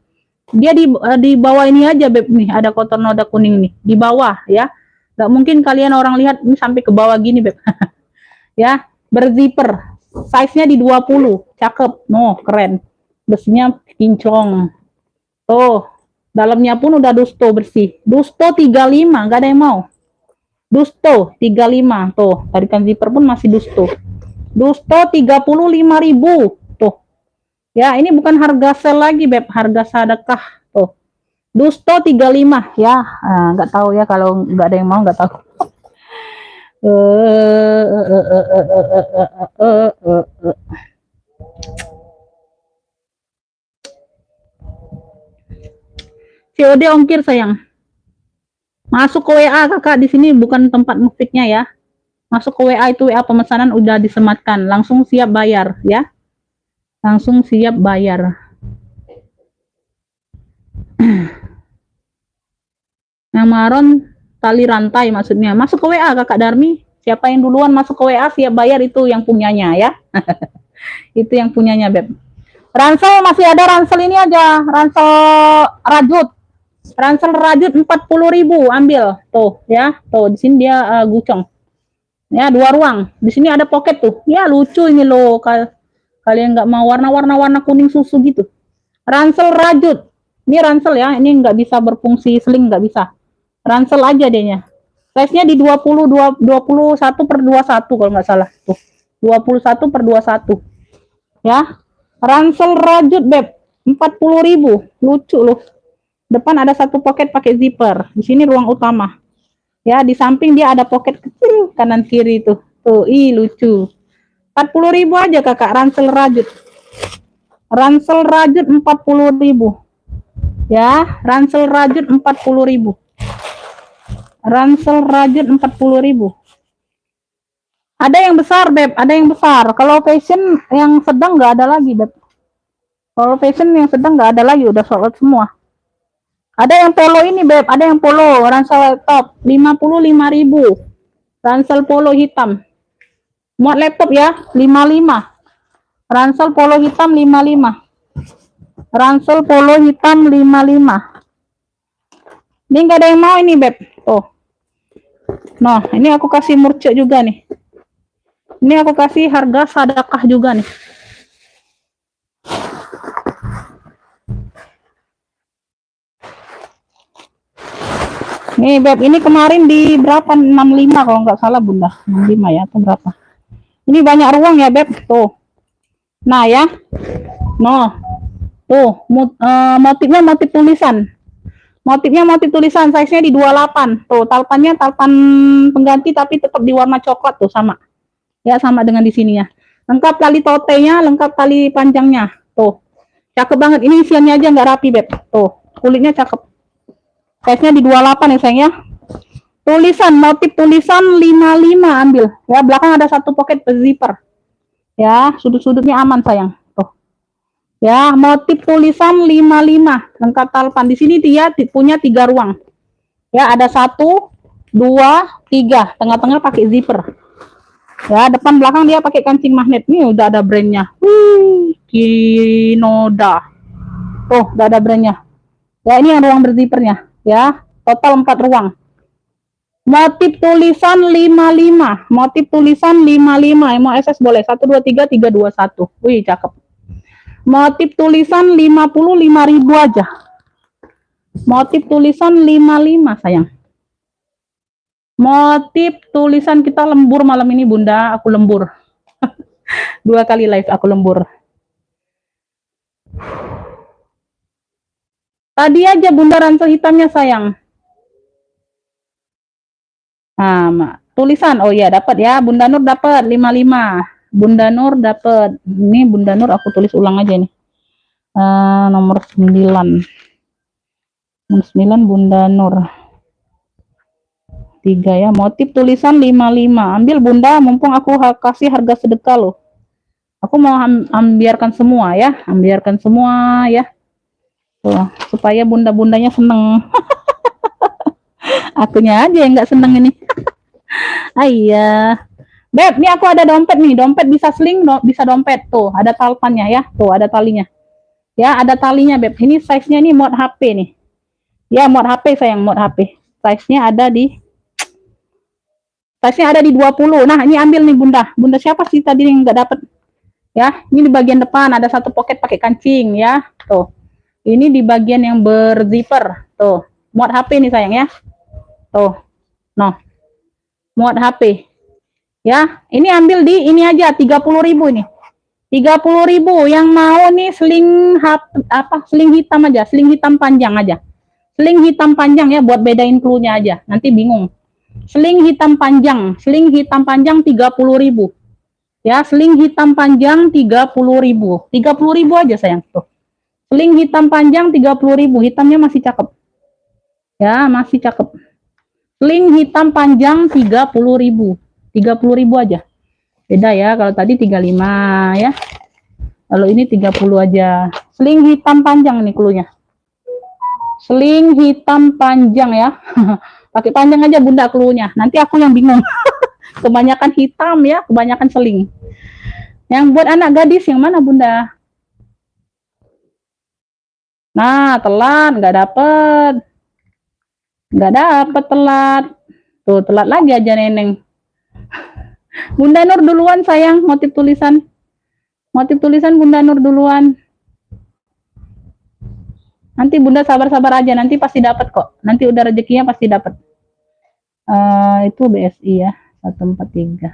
Dia di bawah ini aja beb nih, ada kotor noda kuning nih. Di bawah ya. Gak mungkin kalian orang lihat ini sampai ke bawah gini beb. Ya, berzipper. Size-nya di 20. Cakep. No, keren. Besinya kinclong. Tuh, dalamnya pun udah dusto bersih. Dusto 35, nggak ada yang mau. Dusto 35. Tuh, tarikan zipper pun masih dusto. Dusto 35.000. Tuh. Ya, ini bukan harga sel lagi, Beb. Harga sedekah. Tuh. Dusto 35 ya. Nggak tahu ya kalau nggak ada yang mau, nggak tahu. COD ongkir sayang. Masuk ke WA kakak, di sini bukan tempat mufiknya ya. Masuk ke WA, itu WA pemesanan udah disematkan, langsung siap bayar ya. Langsung siap bayar. Yang maron tali rantai maksudnya. Masuk ke WA kakak Darmi. Siapa yang duluan masuk ke WA siap bayar itu yang punyanya ya. Itu yang punyanya Beb. Ransel masih ada, ransel ini aja, ransel rajut. Ransel rajut 40.000 ambil tuh ya. Tuh di sini dia gucong. Ya, 2 ruang. Di sini ada pocket tuh. Ya lucu ini loh. Kalian nggak mau warna kuning susu gitu. Ransel rajut. Ini ransel ya. Ini nggak bisa berfungsi sling, nggak bisa. Ransel aja dehnya. Size-nya di 21/21 kalau nggak salah. Tuh. 21/21. Ya. Ransel rajut Beb. 40.000. Lucu loh. Depan ada satu pocket pakai zipper. Di sini ruang utama. Ya, di samping dia ada pocket kecil kanan kiri tuh. Tuh, lucu. 40.000 aja kakak, ransel rajut. Ransel rajut 40.000. Ya, ransel rajut 40.000. Ransel rajut 40.000. Ada yang besar, Beb, ada yang besar. Kalau fashion yang sedang nggak ada lagi, Beb. Kalau fashion yang sedang nggak ada lagi, udah sold out semua. Ada yang polo ini, Beb, ada yang polo, ransel top 55.000. Ransel polo hitam. Muat laptop ya, 55. Ransel polo hitam 55. Ransel polo hitam 55. Ini nggak ada yang mau ini, Beb. Tuh. Nah, ini aku kasih murce juga nih. Ini aku kasih harga sedekah juga nih. Nih, Beb, ini kemarin di berapa? 65 kalau nggak salah, Bunda. 65 ya, atau berapa? Ini banyak ruang ya, Beb. Tuh. Nah, ya. Noh. Tuh, motifnya motif tulisan. Motifnya motif tulisan, size-nya di 28. Tuh, talpannya talpan pengganti tapi tetap di warna coklat tuh sama. Ya, sama dengan di sini ya. Lengkap tali totenya, lengkap tali panjangnya. Tuh. Cakep banget. Ini isiannya aja nggak rapi, Beb. Tuh, kulitnya cakep. Size-nya di 28 ya, sayang ya. Tulisan, motif tulisan 55 ambil. Ya, belakang ada satu pocket zipper. Ya, sudut-sudutnya aman, sayang. Tuh. Ya, motif tulisan 55, lengkap talpan. Di sini dia punya 3 ruang. Ya, ada 1, 2, 3. Tengah-tengah pakai zipper. Ya, depan belakang dia pakai kancing magnet. Nih udah ada brandnya. Kinoda. Tuh, udah ada brandnya. Ya, ini yang ruang berzippernya. Ya, total 4 ruang. Motif tulisan 55. Motif tulisan 55. Mau SS boleh. 1, 2, 3, 3, 2, 1. Wih, cakep. Motif tulisan 55.000 aja. Motif tulisan 55, sayang. Motif tulisan kita lembur malam ini Bunda, aku lembur. 2 kali live aku lembur. Tadi aja Bunda ransel hitamnya sayang. Nah, tulisan, oh ya dapat ya, Bunda Nur dapat 55. Bunda Nur dapat. Ini Bunda Nur aku tulis ulang aja nih. Nomor 9. Nomor 9 Bunda Nur. 3 ya, motif tulisan 55. Ambil Bunda, mumpung aku kasih harga sedekah loh. Aku mau ambiarkan semua ya, ambiarkan semua ya. Tuh, supaya bunda-bundanya seneng. Akunya aja yang nggak seneng ini. Iya. Beb, ini aku ada dompet nih. Dompet bisa sling, bisa dompet. Tuh, ada talpannya ya. Tuh, ada talinya. Ya, ada talinya, Beb. Ini size-nya nih mod HP nih. Ya, mod HP sayang, mod HP. Size-nya ada di 20. Nah, ini ambil nih Bunda. Bunda siapa sih tadi yang nggak dapet? Ya, ini di bagian depan ada satu pocket pakai kancing ya. Tuh. Ini di bagian yang berzipper. Tuh, muat HP nih sayang ya. Tuh. Noh. Muat HP. Ya, ini ambil di ini aja 30.000 ini. 30.000 yang mau nih sling sling hitam aja, sling hitam panjang aja. Sling hitam panjang ya buat bedain cluenya aja. Nanti bingung. Sling hitam panjang 30.000. Ya, sling hitam panjang 30.000. 30.000 aja sayang tuh. Sling hitam panjang 30.000. Hitamnya masih cakep. Ya, masih cakep. Sling hitam panjang 30.000. 30.000 aja. Beda ya, kalau tadi 35 ya. Kalau ini 30 aja. Sling hitam panjang nih cluenya. Sling hitam panjang ya. Pakai panjang aja Bunda cluenya. Nanti aku yang bingung. Kebanyakan hitam ya, kebanyakan seling. Yang buat anak gadis yang mana Bunda? Nah, telat, nggak dapet. Nggak dapet telat. Tuh, telat lagi aja Neneng. Bunda Nur duluan sayang, motif tulisan. Motif tulisan Bunda Nur duluan. Nanti Bunda sabar-sabar aja, nanti pasti dapat kok. Nanti udah rezekinya pasti dapat. Itu BSI ya, 143.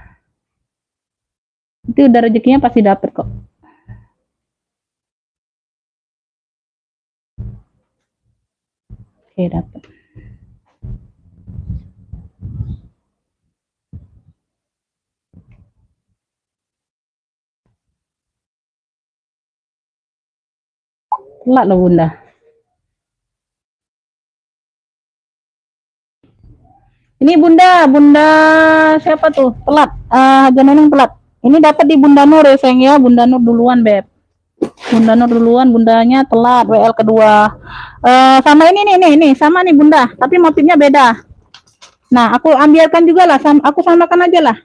Nanti udah rezekinya pasti dapat kok. Oke, dapat. Telat loh Bunda. Ini Bunda siapa tuh? Telat. Haja Neneng telat. Ini dapat di Bunda Nur ya sayang ya. Bunda Nur duluan Beb. Bunda Nur duluan, bundanya telat. WL kedua. Sama ini nih, sama nih Bunda. Tapi motifnya beda. Nah, aku ambilkan juga lah. Aku samakan aja lah.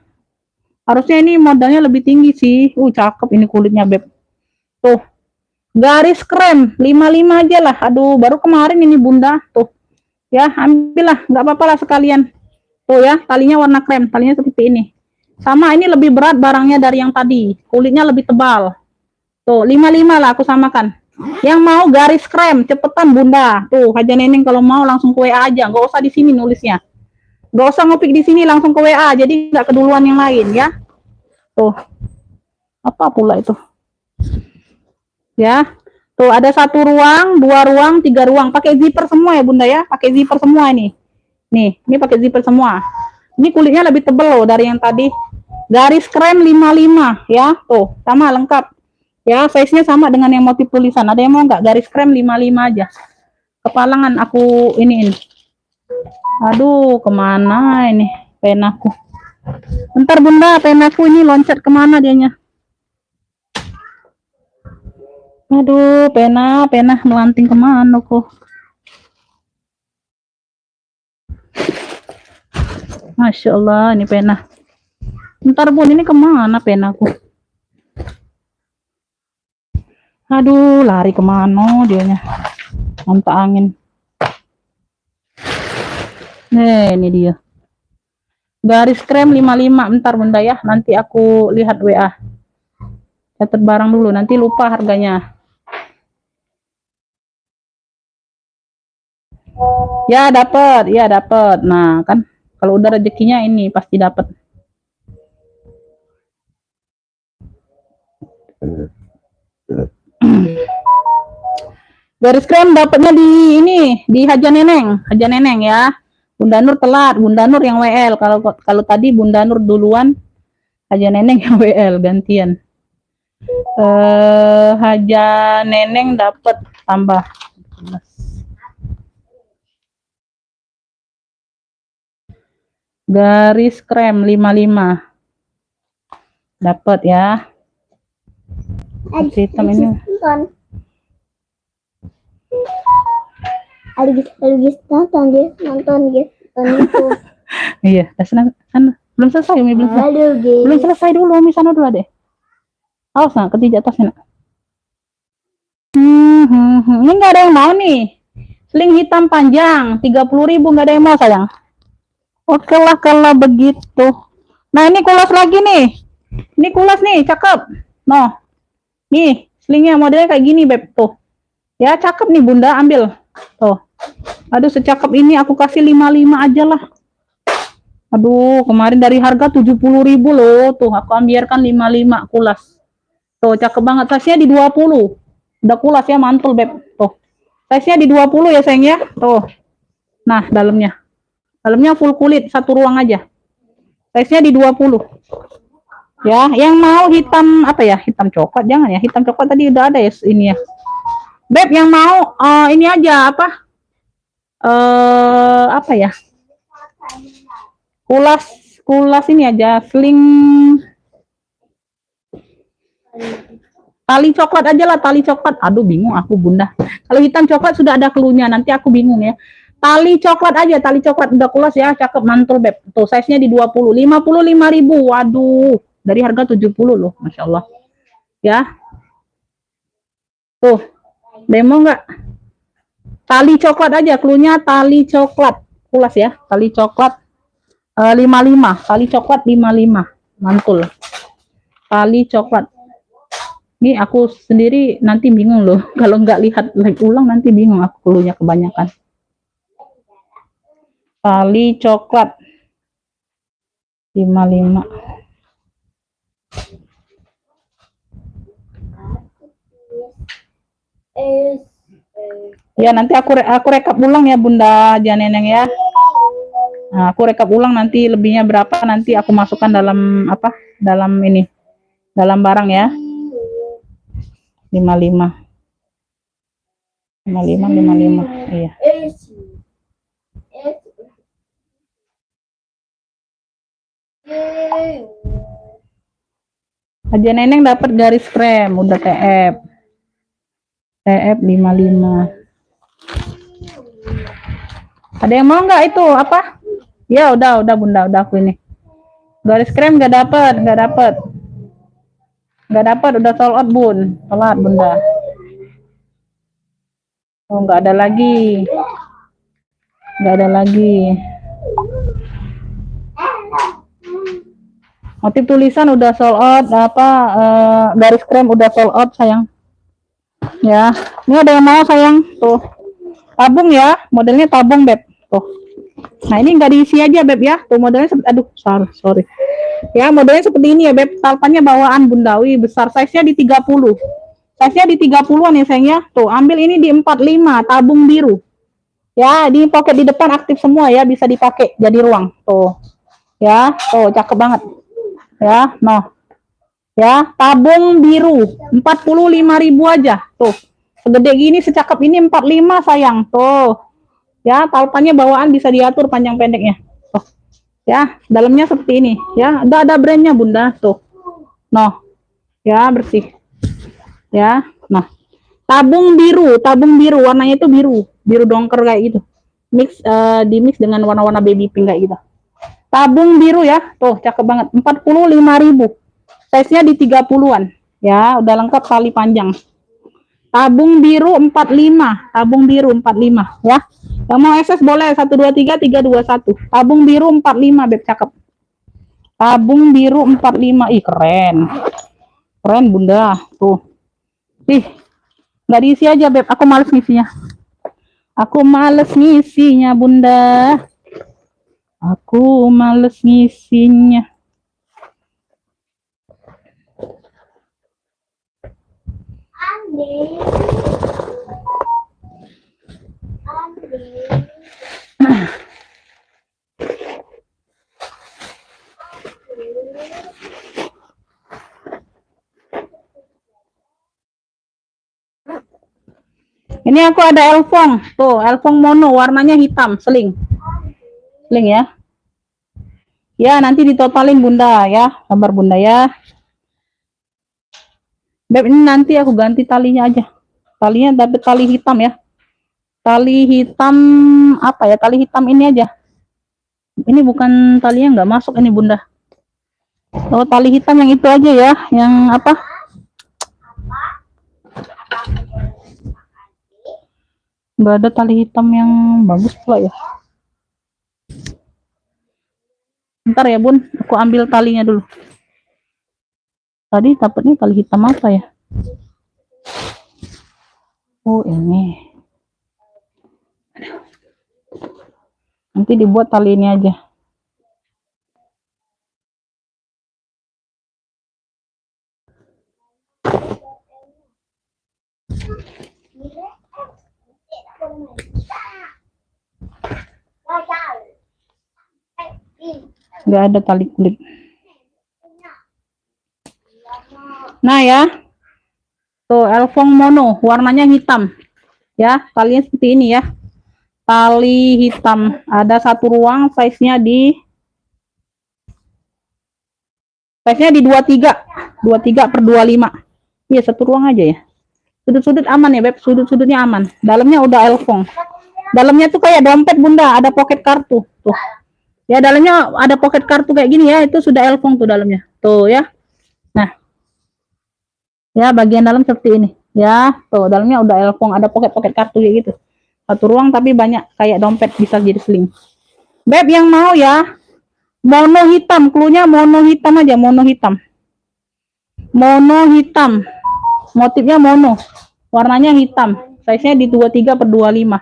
Harusnya ini modalnya lebih tinggi sih. Cakep ini kulitnya Beb. Tuh. Garis krem 55 aja lah. Aduh, baru kemarin ini Bunda. Tuh. Ya, ambillah, nggak apa-apa lah sekalian. Tuh ya, talinya warna krem, talinya seperti ini. Sama ini lebih berat barangnya dari yang tadi. Kulitnya lebih tebal. Tuh, 55 lah aku samakan. Yang mau garis krem, cepetan Bunda. Tuh, Haja Neneng kalau mau langsung ke WA aja, nggak usah di sini nulisnya. Nggak usah ngopik di sini, langsung ke WA, jadi nggak keduluan yang lain ya. Tuh. Apa pula itu? Ya. Tuh ada 1 ruang, 2 ruang, 3 ruang. Pakai zipper semua ya Bunda ya. Pakai zipper semua ini. Nih, ini pakai zipper semua. Ini kulitnya lebih tebal loh dari yang tadi. Garis krem 55 ya. Tuh, sama lengkap. Ya, size-nya sama dengan yang motif tulisan. Ada yang mau nggak? Garis krem 55 aja. Kepalangan aku ini. Aduh, kemana ini penaku? Bentar Bunda, penaku ini loncat kemana dianya? Aduh, pena melanting kemana kok? Masya Allah, ini pena. Bentar Bun, ini kemana penaku? Aduh, lari kemana dianya? Nampak angin. Nih, ini dia. Garis krem 55. Bentar Bunda ya, nanti aku lihat WA. Catat barang dulu, nanti lupa harganya. Ya dapat. Nah kan Kalau udah rezekinya ini pasti dapat. Garis krem dapatnya di ini, di Haja Neneng ya. Bunda Nur telat, Bunda Nur yang WL. Kalau tadi Bunda Nur duluan, Haja Neneng yang WL gantian. Haja Neneng dapat tambah. Garis krem 55. Dapat ya. Hitam ini. Nonton YouTube. Iya, sana belum selesai Umi, belum selesai dulu Umi, sana dulu deh. Awas nak, ketiga atas nak. Ini nggak ada yang mau nih. Sling hitam panjang 30.000, nggak ada yang mau sayang. Oke lah kalau begitu. Nah ini kulas lagi nih. Ini kulas nih, cakep. Noh, nih slingnya modelnya kayak gini beb tuh. Ya cakep nih Bunda, ambil. Tuh. Aduh secakep ini aku kasih 55 aja lah. Aduh kemarin dari harga 70.000 loh. Tuh aku ambilkan 55 kulas. Tuh cakep banget. Size-nya di 20. Udah kulas ya, mantul beb. Tuh. Size-nya di 20 ya sayang ya. Tuh. Nah dalamnya. Dalamnya full kulit, satu ruang aja. Size-nya di 20. Ya, yang mau hitam apa ya? Hitam coklat jangan ya. Hitam coklat tadi udah ada ya ini ya. Beb yang mau ini aja apa? Apa ya? Kulas ini aja, sling tali coklat aja lah, tali coklat. Aduh bingung aku Bunda. Kalau hitam coklat sudah ada cluenya, nanti aku bingung ya. Tali coklat aja, tali coklat udah kulas ya, cakep mantul beb. Tuh size-nya di 20, 55.000. Waduh, dari harga 70 loh, Masya Allah. Ya. Tuh. Demo enggak? Tali coklat aja, cluenya tali coklat. Kulas ya, tali coklat 55, tali coklat 55. Mantul. Tali coklat. Ini aku sendiri nanti bingung loh. Kalau nggak lihat lagi ulang nanti bingung aku cluenya kebanyakan. Tali coklat 55. Ya nanti aku rekap ulang ya Bunda Janeneng ya. Nah, aku rekap ulang nanti lebihnya berapa, nanti aku masukkan dalam apa? Dalam ini. Dalam barang ya. 55. 55. Iya. Haja Neneng dapat garis krem, udah TF 55. Ada yang mau nggak itu apa? Ya udah Bunda, udah aku ini. Garis krem nggak dapat, udah sold out Bun, telat Bunda. Oh nggak ada lagi, Motif tulisan udah sold out, garis krem udah sold out sayang. Ya, ini ada yang mau sayang, tuh. Tabung ya, modelnya tabung beb, tuh. Nah ini nggak diisi aja beb ya, tuh modelnya seperti, aduh sorry. Ya modelnya seperti ini ya beb, talpannya bawaan Bundawi besar, size-nya di 30. Size-nya di 30-an ya sayang ya. Tuh, ambil ini di 45, tabung biru. Ya, di pocket di depan aktif semua ya, bisa dipakai jadi ruang. Tuh. Ya, tuh cakep banget. Ya, noh. Ya, tabung biru 45.000 aja. Tuh. Segede gini, secakep ini 45 sayang. Tuh. Ya, talpannya bawaan bisa diatur panjang pendeknya. Tuh. Ya, dalamnya seperti ini. Ya, ada brandnya Bunda. Tuh. Noh. Ya, bersih. Ya, nah. Tabung biru warnanya itu biru dongker kayak gitu. Dimix dengan warna-warna baby pink kayak gitu. Tabung biru ya. Tuh, cakep banget. 45.000. Size-nya di 30-an. Ya, udah lengkap tali panjang. Tabung biru 45. Tabung biru 45 ya. Yang mau SS boleh 123 321. Tabung biru 45 beb, cakep. Tabung biru 45. Ih, keren. Keren Bunda. Tuh. Ih, nggak diisi aja beb. Aku males ngisinya. Bunda. Aku males ngisinya. Andi. Andi. Ini aku ada elfong. Tuh, elfong mono warnanya hitam, seling. Seling ya. Ya, nanti ditotalin Bunda ya, gambar Bunda ya. Beb, ini nanti aku ganti talinya aja. Talinya dapat tali hitam ya. Tali hitam apa ya? Tali hitam ini aja. Ini bukan talinya nggak masuk ini Bunda. Oh, tali hitam yang itu aja ya, yang apa? Nggak ada tali hitam yang bagus pula ya. Bentar ya Bun, aku ambil talinya dulu. Tadi dapatnya tali hitam apa ya? Oh ini. Nanti dibuat tali ini aja. Nggak ada tali kulit. Nah ya, tuh elfong mono, warnanya hitam. Ya, talinya seperti ini ya. Tali hitam, ada satu ruang, size-nya di 23 per 25. Iya, satu ruang aja ya. Sudut-sudut aman ya Beb, sudut-sudutnya aman. Dalamnya udah elfong. Dalamnya tuh kayak dompet Bunda, ada pocket kartu. Tuh. Ya, dalamnya ada pocket kartu kayak gini ya, itu sudah elfong tuh dalamnya. Tuh ya. Nah. Ya, bagian dalam seperti ini. Ya, tuh dalamnya udah elfong, ada pocket-pocket kartu kayak gitu. Satu ruang tapi banyak kayak dompet, bisa jadi sling. Beb yang mau ya, mono hitam, cluenya mono hitam aja, mono hitam. Mono hitam. Motifnya mono. Warnanya hitam. Size-nya di 23 per 25.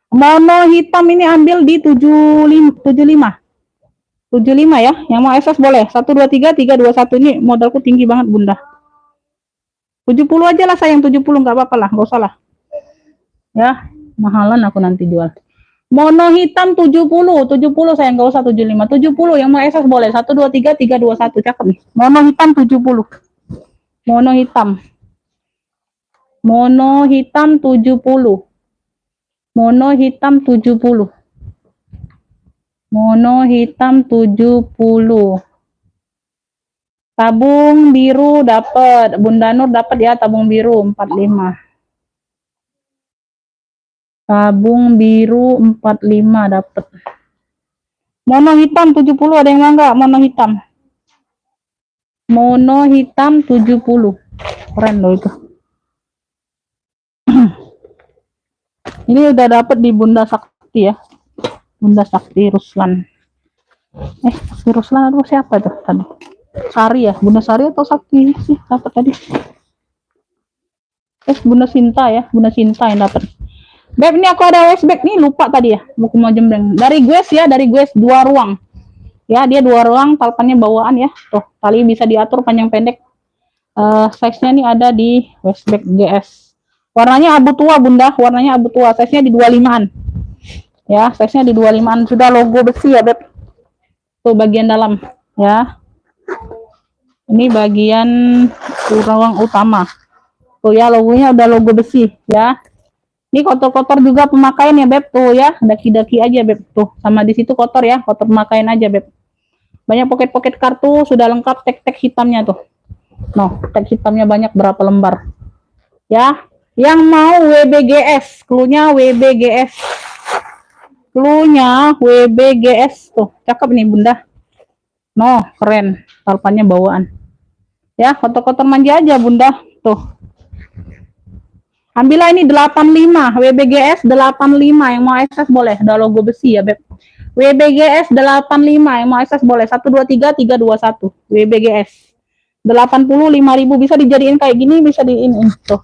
Mono hitam ini ambil di 75 ya. Yang mau SS boleh. 123 321 ini modalku tinggi banget Bunda. 70 aja lah sayang, 70 nggak apa-apa lah, nggak usah lah. Ya, mahalan aku nanti jual. Mono hitam 70 sayang, nggak usah 75. 70 yang mau SS boleh. 123 321 cakep nih. Mono hitam 70. Mono hitam. Mono hitam 70. Mono hitam 70. Mono hitam 70. Tabung biru dapat. Bunda Nur dapat ya tabung biru 45. Tabung biru 45 dapat. Mono hitam 70, ada yang mau enggak? Mono hitam. Mono hitam 70. Keren loh itu. Ini udah dapat di Bunda Sakti ya. Bunda Sakti Ruslan. Sakti Ruslan itu siapa tuh tadi? Sari ya, Bunda Sari atau Sakti sih dapat tadi? Bunda Sinta ya, Bunda Sinta yang dapat. Beb, ini aku ada washback nih, lupa tadi ya, mau jembreng. Dari Gues ya, dari Gues 2 ruang. Ya, dia 2 ruang, talpannya bawaan ya. Tuh, tali bisa diatur panjang pendek. Size-nya nih ada di washback GS. Warnanya abu tua Bunda, warnanya abu tua. Size-nya di 25-an. Ya, size-nya di 25-an. Sudah logo besi ya, Beb. Tuh bagian dalam ya. Ini bagian ruang utama. Tuh ya, logonya udah logo besi ya. Ini kotor-kotor juga pemakaian ya Beb, tuh ya, daki-daki aja Beb, tuh sama di situ kotor ya, kotor pemakaian aja Beb. Banyak pocket-pocket kartu, sudah lengkap tag-tag hitamnya tuh. Noh, tag hitamnya banyak berapa lembar. Ya, yang mau WBGS, cluenya WBGS. Cluenya WBGS tuh, cakep nih Bunda. Noh, keren, talpannya bawaan. Ya, kotor-kotor manja aja Bunda, tuh. Ambillah ini 85, WBGS 85, yang mau SS boleh, ada logo besi ya Beb. WBGS 85, yang mau SS boleh, 123 321, WBGS 85.000, bisa dijadiin kayak gini, bisa diinin tuh.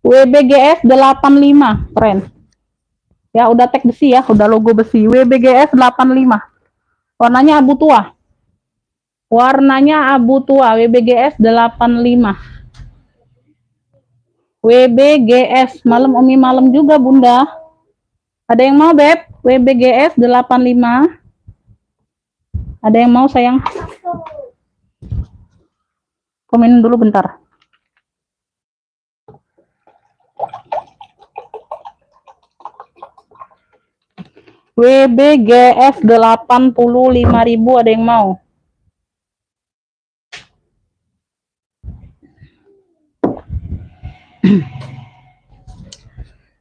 WBGS 85, keren. Ya udah tag besi ya, udah logo besi, WBGS 85. Warnanya abu tua. Warnanya abu tua, WBGS 85. WBGS, malam Umi malam juga Bunda. Ada yang mau Beb? WBGS 85. Ada yang mau sayang? Komen dulu bentar. WBGS 85.000, ada yang mau?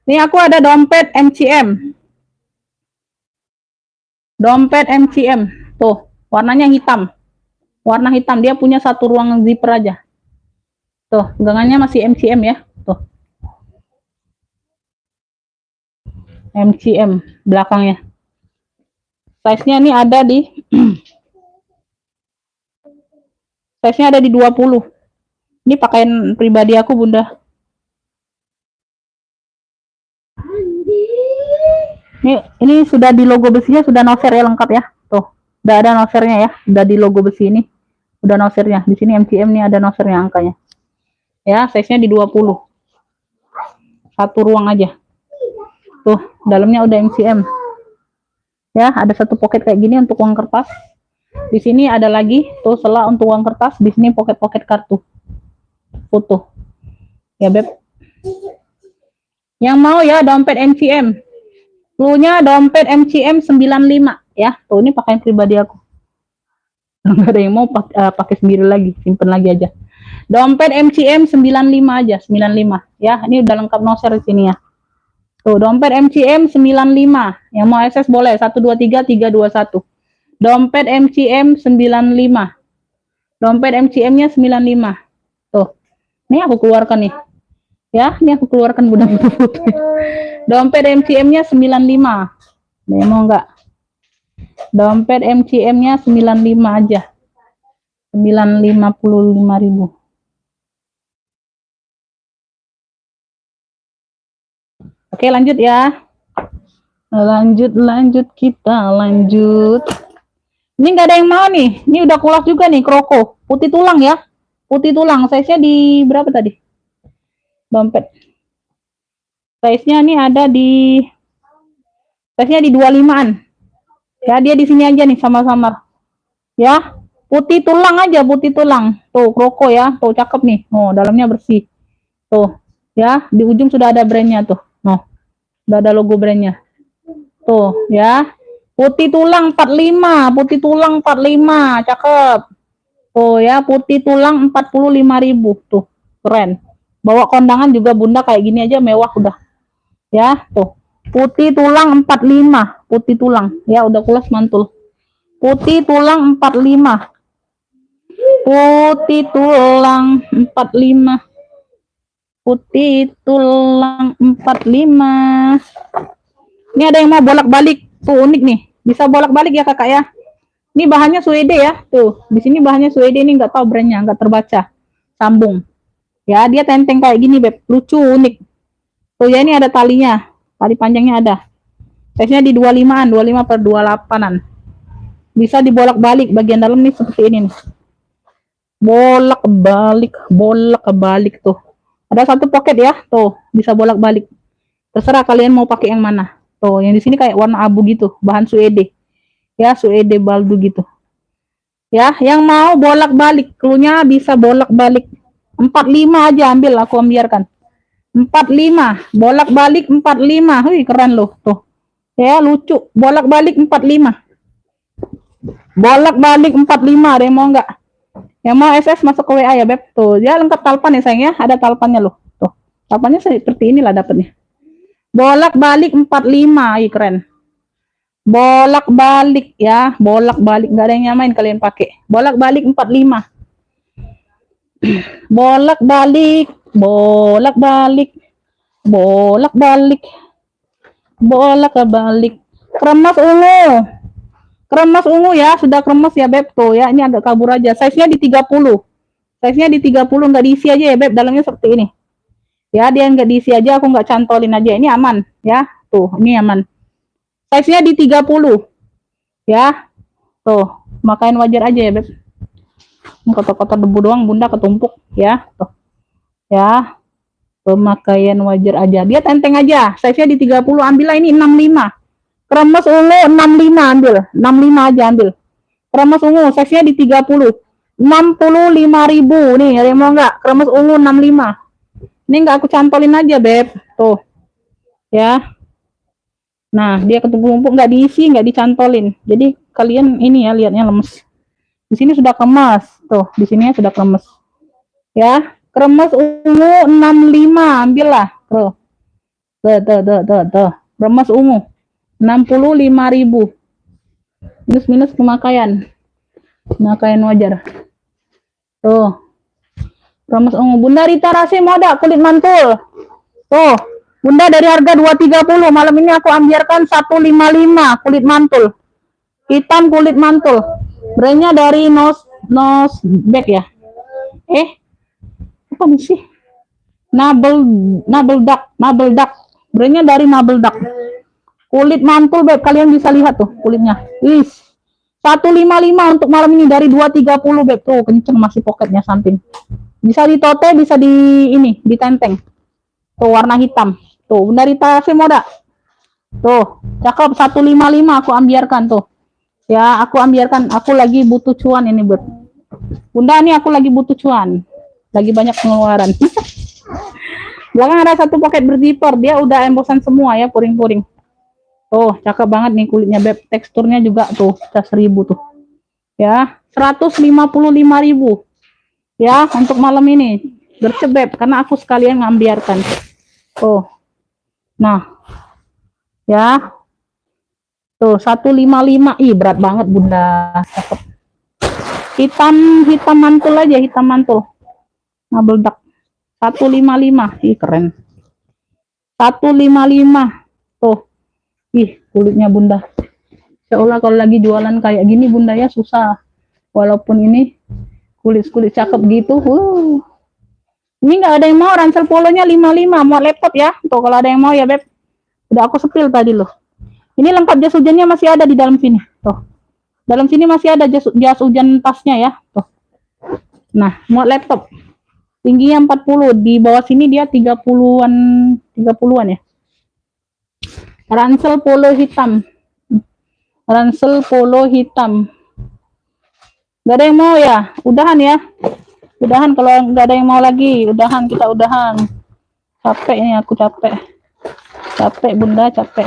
Ini aku ada dompet MCM. Dompet MCM. Tuh, warnanya hitam. Warna hitam, dia punya satu ruang zipper aja. Tuh, genggamnya masih MCM ya. Tuh. MCM belakangnya. Size-nya ini ada di size-nya ada di 20. Ini pakaian pribadi aku, Bunda. Ini sudah di logo besinya, sudah noser ya, lengkap ya. Tuh, udah ada nosernya ya, udah di logo besi ini. Udah nosernya. Di sini MCM nih ada nosernya angkanya. Ya, size-nya di 20. Satu ruang aja. Tuh, dalamnya udah MCM. Ya, ada satu pocket kayak gini untuk uang kertas. Di sini ada lagi tuh sela untuk uang kertas. Di sini pocket kartu. Foto. Ya, Beb. Yang mau ya dompet MCM. Cluenya dompet MCM 95 ya. Tuh ini pakaian pribadi aku. Enggak ada yang mau pakai sendiri lagi, simpen lagi aja. Dompet MCM 95 aja, 95 ya. Ini udah lengkap noser di sini ya. Tuh, dompet MCM 95. Yang mau akses boleh 123 321. Dompet MCM 95. Dompet MCM-nya 95. Tuh. Ini aku keluarkan nih. Ya, ini aku keluarkan Bunda putih. Dompet MCM-nya 95. Nih, mau enggak? Dompet MCM-nya 95 aja. 955.000. Oke, lanjut ya. Lanjut kita lanjut. Ini enggak ada yang mau nih. Ini udah kulas juga nih, kroko. Putih tulang ya. Putih tulang. Size-nya di berapa tadi? Dompet. Size-nya nih ada di size-nya di 25-an. Ya, dia di sini aja nih sama-sama. Ya, putih tulang aja, putih tulang. Tuh, kroko ya. Tuh, cakep nih. Oh, dalamnya bersih. Tuh, ya, di ujung sudah ada brandnya tuh. Oh, sudah ada logo brandnya. Tuh, ya. Putih tulang 45, putih tulang 45, cakep. Tuh ya, putih tulang 45.000. Tuh, keren. Bawa kondangan juga Bunda kayak gini aja mewah udah. Ya, tuh. Putih tulang 45, putih tulang. Ya, udah kulas mantul. Putih tulang 45. Putih tulang 45. Putih tulang 45. Ini ada yang mau bolak-balik. Tuh, unik nih. Bisa bolak-balik ya kakak ya. Ini bahannya suede ya. Tuh, di sini bahannya suede, ini nggak tahu brandnya, nggak terbaca. Sambung. Ya, dia tenteng kayak gini, Beb. Lucu, unik. Tuh ya, ini ada talinya. Tali panjangnya ada. Size-nya di 25-an, 25 per 28-an. Bisa dibolak-balik. Bagian dalam nih seperti ini nih. Bolak-balik tuh. Ada satu pocket ya. Tuh, bisa bolak-balik. Terserah kalian mau pakai yang mana. Tuh, yang di sini kayak warna abu gitu, bahan suede. Ya, suede baldu gitu. Ya, yang mau bolak-balik, cluenya bisa bolak-balik. 45 aja ambil, aku biarkan. 45, bolak-balik 45. Wih, keren loh, tuh. Ya, lucu. Bolak-balik 45. Bolak-balik 45, ada yang mau enggak? Yang mau SS masuk ke WA ya, Beb. Tuh, dia lengkap talpan ya, sayang ya. Ada talpannya loh. Tuh. Talpannya seperti inilah dapatnya. Bolak-balik 45, ih keren. Bolak-balik ya, bolak-balik, nggak ada yang nyamain kalian pakai. Bolak-balik 45. Bolak-balik, bolak-balik, bolak-balik, bolak-balik. Kremes ungu. Kremes ungu ya, sudah kremes ya, Beb. Tuh ya, ini agak kabur aja. Size-nya di 30. Size-nya di 30, nggak diisi aja ya, Beb. Dalamnya seperti ini. Ya, dia nggak diisi aja, aku nggak cantolin aja. Ini aman ya. Tuh, ini aman. Size-nya di 30. Ya. Tuh, pemakaian wajar aja ya, Beb. Kotor-kotor debu doang bunda ketumpuk ya. Tuh. Ya. Pemakaian wajar aja. Dia tenteng aja. Size-nya di 30, ambillah ini 65. Kremes ungu 65 ambil. 65 aja ambil. Kremes ungu size-nya di 30. 65.000 nih, ada yang mau enggak? Kremes ungu 65. Ini enggak aku cantolin aja, Beb. Tuh. Ya. Nah, dia ketumpuk-tumpuk enggak diisi, enggak dicantolin. Jadi kalian ini ya lihatnya lemes. Di sini sudah kemas. Tuh, di sini sudah kemas. Ya, kremes ungu 65, ambillah. Tuh. Tuh. Kremes ungu 65.000. Minus pemakaian. Pemakaian wajar. Tuh. Kremes ungu. Bunda Rita Rasi mau ada kulit mantul. Tuh. Bunda dari harga 230, malam ini aku ambiarkan 155 kulit mantul. Hitam kulit mantul. Brandnya dari nose back ya. Apa nih sih? Nabel duck. Brandnya dari Nabel duck. Kulit mantul, Beb. Kalian bisa lihat tuh kulitnya. 155 untuk malam ini dari 230, Beb. Tuh, kenceng masih poketnya samping. Bisa ditote, bisa ditenteng. Tuh warna hitam. Tuh, Bunda Rita Semoda. Tuh, cakep 155 aku ambiarkan tuh. Ya, aku ambiarkan. Aku lagi butuh cuan ini, Beb. Bunda, ini aku lagi butuh cuan. Lagi banyak pengeluaran. Belakang ada satu pocket berzipper. Dia udah embosan semua ya, puring-puring. Tuh, cakep banget nih kulitnya, Beb. Teksturnya juga tuh, 1000 tuh. Ya, 155.000. Ya, untuk malam ini. Gercep, Beb, karena aku sekalian ngambiarkan. Tuh. Nah. Ya. Tuh, 155. Ih, berat banget, Bunda. Cakep. Hitam mantul aja, hitam mantul. Nabel duck. 155. Ih, keren. 155. Tuh. Ih, kulitnya Bunda. Ya Allah, kalau lagi jualan kayak gini Bunda ya susah. Walaupun ini kulit cakep gitu. Ini nggak ada yang mau, ransel polonya 55. Mau laptop ya. Tuh, kalau ada yang mau ya, Beb. Udah aku sepil tadi loh. Ini lengkap jas hujannya masih ada di dalam sini. Tuh. Dalam sini masih ada jas hujan tasnya ya. Tuh. Nah, mau laptop. Tingginya 40, di bawah sini dia 30-an ya. Ransel polo hitam. Gak ada yang mau ya? Udahan ya. Udahan, kalau nggak ada yang mau lagi. Udahan, kita udahan. Capek ini, aku capek. Capek Bunda, capek.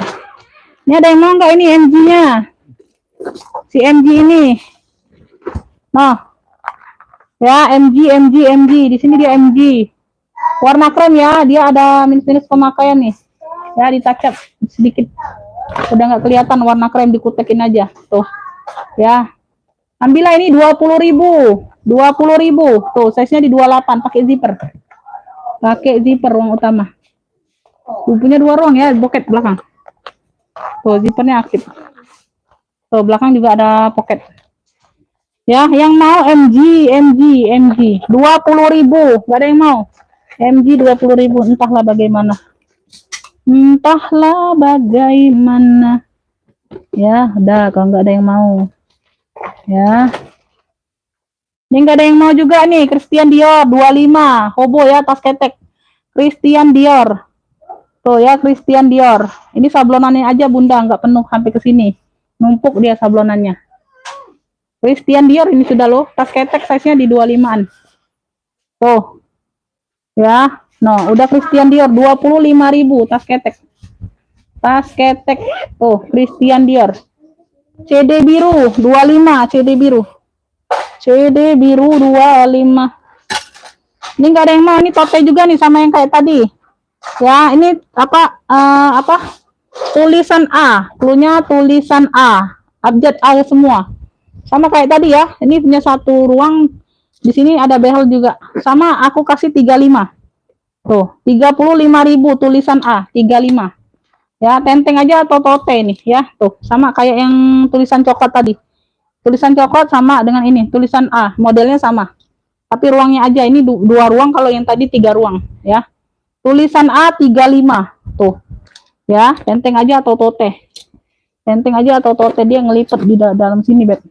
Ini ada yang mau nggak ini MG-nya? Si MG ini. Nah. Ya, MG. Di sini dia MG. Warna krem ya, dia ada minus pemakaian nih. Ya, ditacap sedikit. Udah nggak kelihatan warna krem, dikutekin aja. Tuh. Ya. Ambillah ini 20.000. 20.000. Tuh, size-nya di 28 pakai zipper. Ruang utama. Punya 2 ruang ya, pocket belakang. Tuh, zippernya aktif. Tuh, belakang juga ada pocket. Ya, yang mau MG 20.000. Gak ada yang mau. MG 20.000, entahlah bagaimana. Ya, udah, kalau nggak ada yang mau. Ya. Ini nggak ada yang mau juga nih, Christian Dior 25. Hobo ya, tas ketek. Christian Dior. Tuh ya, Christian Dior. Ini sablonannya aja Bunda, nggak penuh sampai ke sini. Numpuk dia sablonannya. Christian Dior ini sudah loh, tas ketek size-nya di 25-an. Tuh. Ya, no, udah Christian Dior 25.000 tas ketek. Tas ketek. Tuh, Christian Dior. CD biru 25, CD biru 25. Ini enggak ada yang mau, ini tote juga nih sama yang kayak tadi. Ya, ini apa tulisan A, cluenya tulisan A. Abjad A semua. Sama kayak tadi ya, ini punya satu ruang, di sini ada behel juga. Sama aku kasih 35. Tuh, 35.000 tulisan A, 35. Ya, tenteng aja atau tote nih ya. Tuh, sama kayak yang tulisan coklat tadi. Tulisan coklat sama dengan ini, tulisan A, modelnya sama. Tapi ruangnya aja, ini 2 ruang, kalau yang tadi 3 ruang ya. Tulisan A 35. Tuh. Ya, tenteng aja atau tote. Tenteng aja atau tote, dia ngelipet di dalam sini, Beb.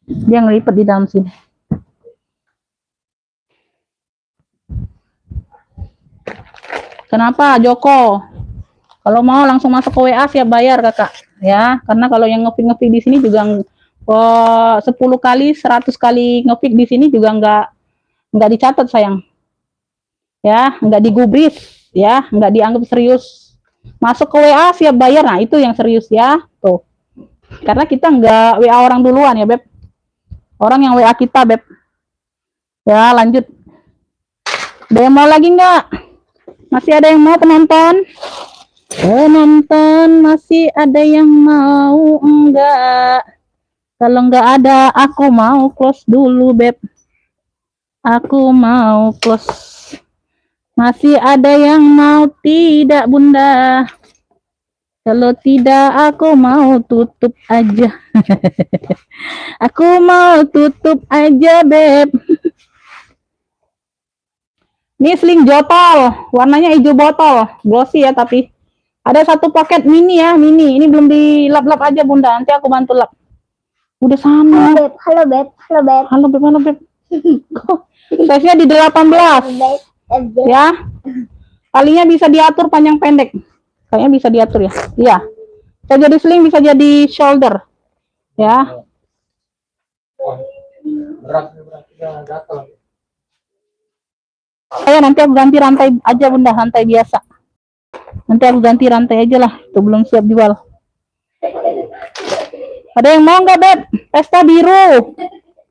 Dia ngelipet di dalam sini. Kenapa Joko? Kalau mau langsung masuk ke WA siap bayar kakak ya, karena kalau yang ngepick di sini juga 10 kali 100 kali ngepick di sini juga nggak dicatat sayang ya, nggak digubris ya, nggak dianggap serius. Masuk ke WA siap bayar, nah itu yang serius ya tuh, karena kita nggak WA orang duluan ya beb, orang yang WA kita beb ya. Lanjut, ada yang mau lagi nggak? Masih ada yang mau penonton? Penonton masih ada yang mau enggak? Kalau enggak ada, aku mau close dulu, beb. Aku mau close. Masih ada yang mau tidak, Bunda? Kalau tidak, aku mau tutup aja. Aku mau tutup aja, beb. Ini sling jotol, warnanya hijau botol, glossy ya tapi. Ada satu paket mini ya, mini. Ini belum dilap-lap aja Bunda, nanti aku bantu lap. Udah sana. Halo beb, halo beb, Halo beb, halo beb. Size-nya di 18. Ya. Talinya bisa diatur panjang pendek. Kayaknya bisa diatur ya. Iya. Bisa jadi sling, bisa jadi shoulder. Ya. Berat gatal. Nanti aku ganti rantai aja Bunda, rantai biasa. Nanti aku ganti rantai aja lah, itu belum siap jual. Ada yang mau nggak beb? Pesta biru.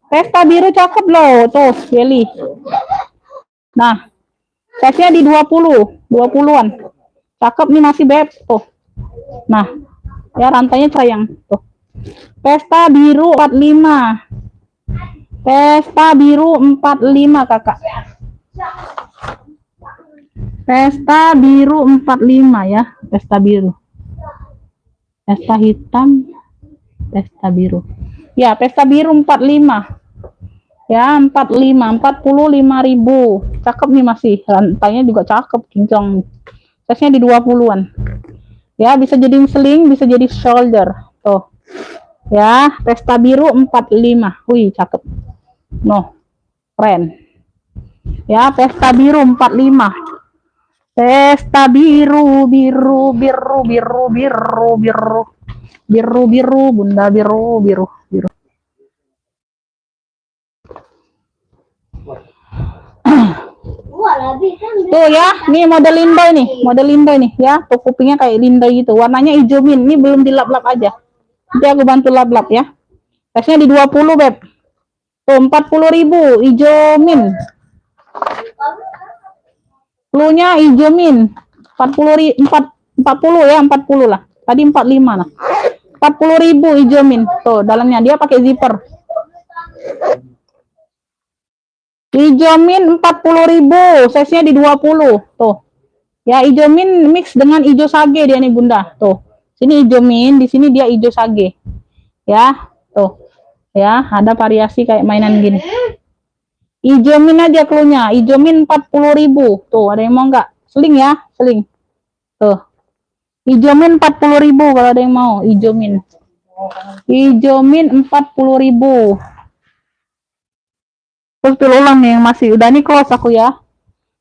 Pesta biru cakep loh, tuh Yeli. Nah, size-nya di 20-an. Cakep nih masih beb, tuh. Nah, ya rantainya sayang, tuh. Pesta biru 45. Pesta biru 45 kakak. Pesta biru 45 ya, pesta biru. Pesta hitam, pesta biru. Ya, pesta biru 45. Ya, 45.000. Cakep nih masih. Rantainya juga cakep, kinclong. Size-nya di 20-an. Ya, bisa jadi sling, bisa jadi shoulder. Tuh. Ya, pesta biru 45. Wih, cakep. No. Keren. Ya, pesta biru 45. Pesta biru, biru, biru, biru, biru, biru, biru, biru, Bunda biru, biru, biru. Tuh ya, nih model Linda nih ya, tuh kupingnya kayak Linda gitu, warnanya hijau mint, ini belum dilap-lap aja. Nanti aku bantu lap-lap ya. Size-nya di 20 beb. Tuh 40.000, hijau mint. Cluenya hijau min 40 ya, 40 lah. Tadi 45 lah. 40.000 hijau min. Tuh, dalamnya dia pakai zipper. Hijau min 40.000, size-nya di 20. Tuh. Ya, hijau min mix dengan hijau sage dia nih, Bunda. Tuh. Sini hijau min, di sini dia hijau sage. Ya, tuh. Ya, ada variasi kayak mainan gini. Hijau min aja cluenya, hijau min 40.000. Tuh, ada yang mau nggak? Sling ya, sling. Tuh. Hijau min 40.000 kalau ada yang mau, hijau min. Hijau min 40.000. Terus pilih ulang nih yang masih. Udah nih close aku ya.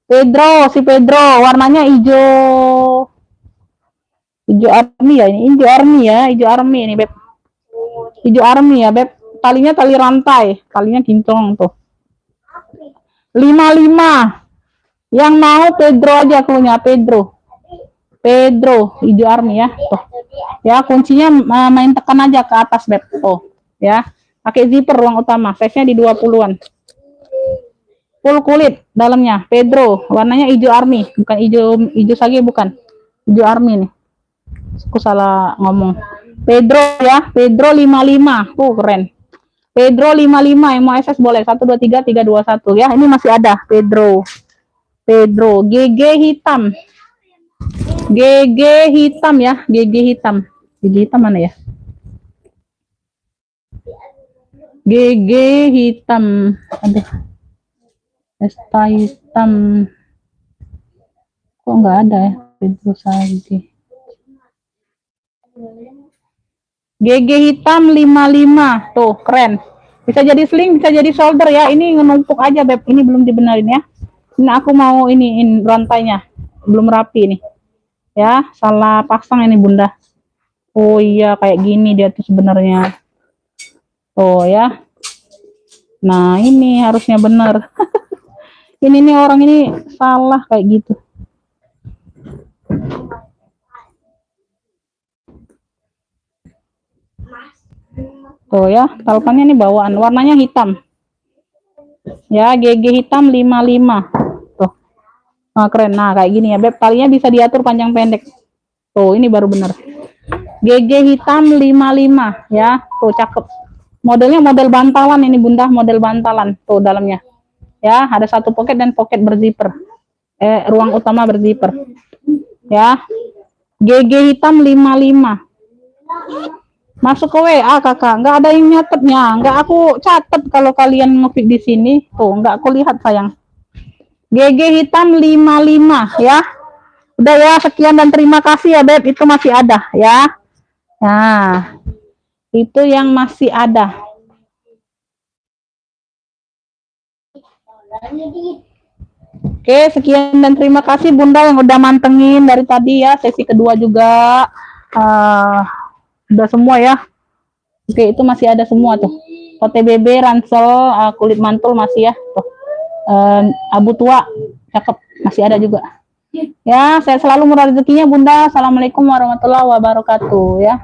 Pedro, si Pedro, warnanya hijau. Hijau army ya, ini hijau army ya, hijau army ini, Beb. Hijau army ya, Beb. Talinya tali rantai, talinya kinclong tuh. 55. Yang mau Pedro aja cluenya, Pedro. Pedro, hijau army ya. Tuh. Ya, kuncinya main tekan aja ke atas, Beb. Oh, ya. Pakai zipper ruang utama, size-nya di 20-an. Full kulit dalamnya, Pedro. Warnanya hijau army, bukan hijau sage bukan. Hijau army nih. Aku salah ngomong. Pedro ya, Pedro 55. Keren. Pedro 55 yang mau SS boleh 123 321 ya. Ini masih ada Pedro. Pedro GG hitam. GG hitam ya, GG hitam. GG hitam mana ya? GG hitam. Aduh. Pesta hitam. Kok nggak ada ya? Pedro sage. GG hitam 55. Tuh, keren. Bisa jadi sling, bisa jadi solder ya. Ini numpuk aja, Beb. Ini belum dibenerin ya. Ini aku mau iniin rantainya. Belum rapi nih. Ya, salah pasang ini Bunda. Oh iya, kayak gini dia tuh sebenarnya. Oh ya. Nah, ini harusnya bener. Ini nih orang ini salah kayak gitu. Tuh ya, talepannya ini bawaan. Warnanya hitam. Ya, GG hitam 55. Tuh. Nah, keren. Nah, kayak gini ya, Beb. Talinya bisa diatur panjang pendek. Tuh, ini baru bener. GG hitam 55 ya. Tuh, cakep. Modelnya model bantalan ini Bunda, model bantalan. Tuh dalamnya. Ya, ada satu pocket dan pocket berzipper. Ruang utama berzipper. Ya. GG hitam 55. Masuk ke WA Kakak, nggak ada yang nyatetnya, nggak aku catet kalau kalian ngepick di sini. Tuh, nggak aku lihat sayang. GG hitam 55 ya. Udah ya, sekian dan terima kasih ya Beb, itu masih ada ya. Nah, itu yang masih ada. Oke, sekian dan terima kasih Bunda yang udah mantengin dari tadi ya. Sesi kedua juga udah semua ya. Oke, itu masih ada semua tuh. OTBB, ransel, kulit mantul masih ya. Tuh. Abu tua, cakep, masih ada juga. Ya, saya selalu murah rezekinya Bunda. Assalamualaikum warahmatullahi wabarakatuh ya.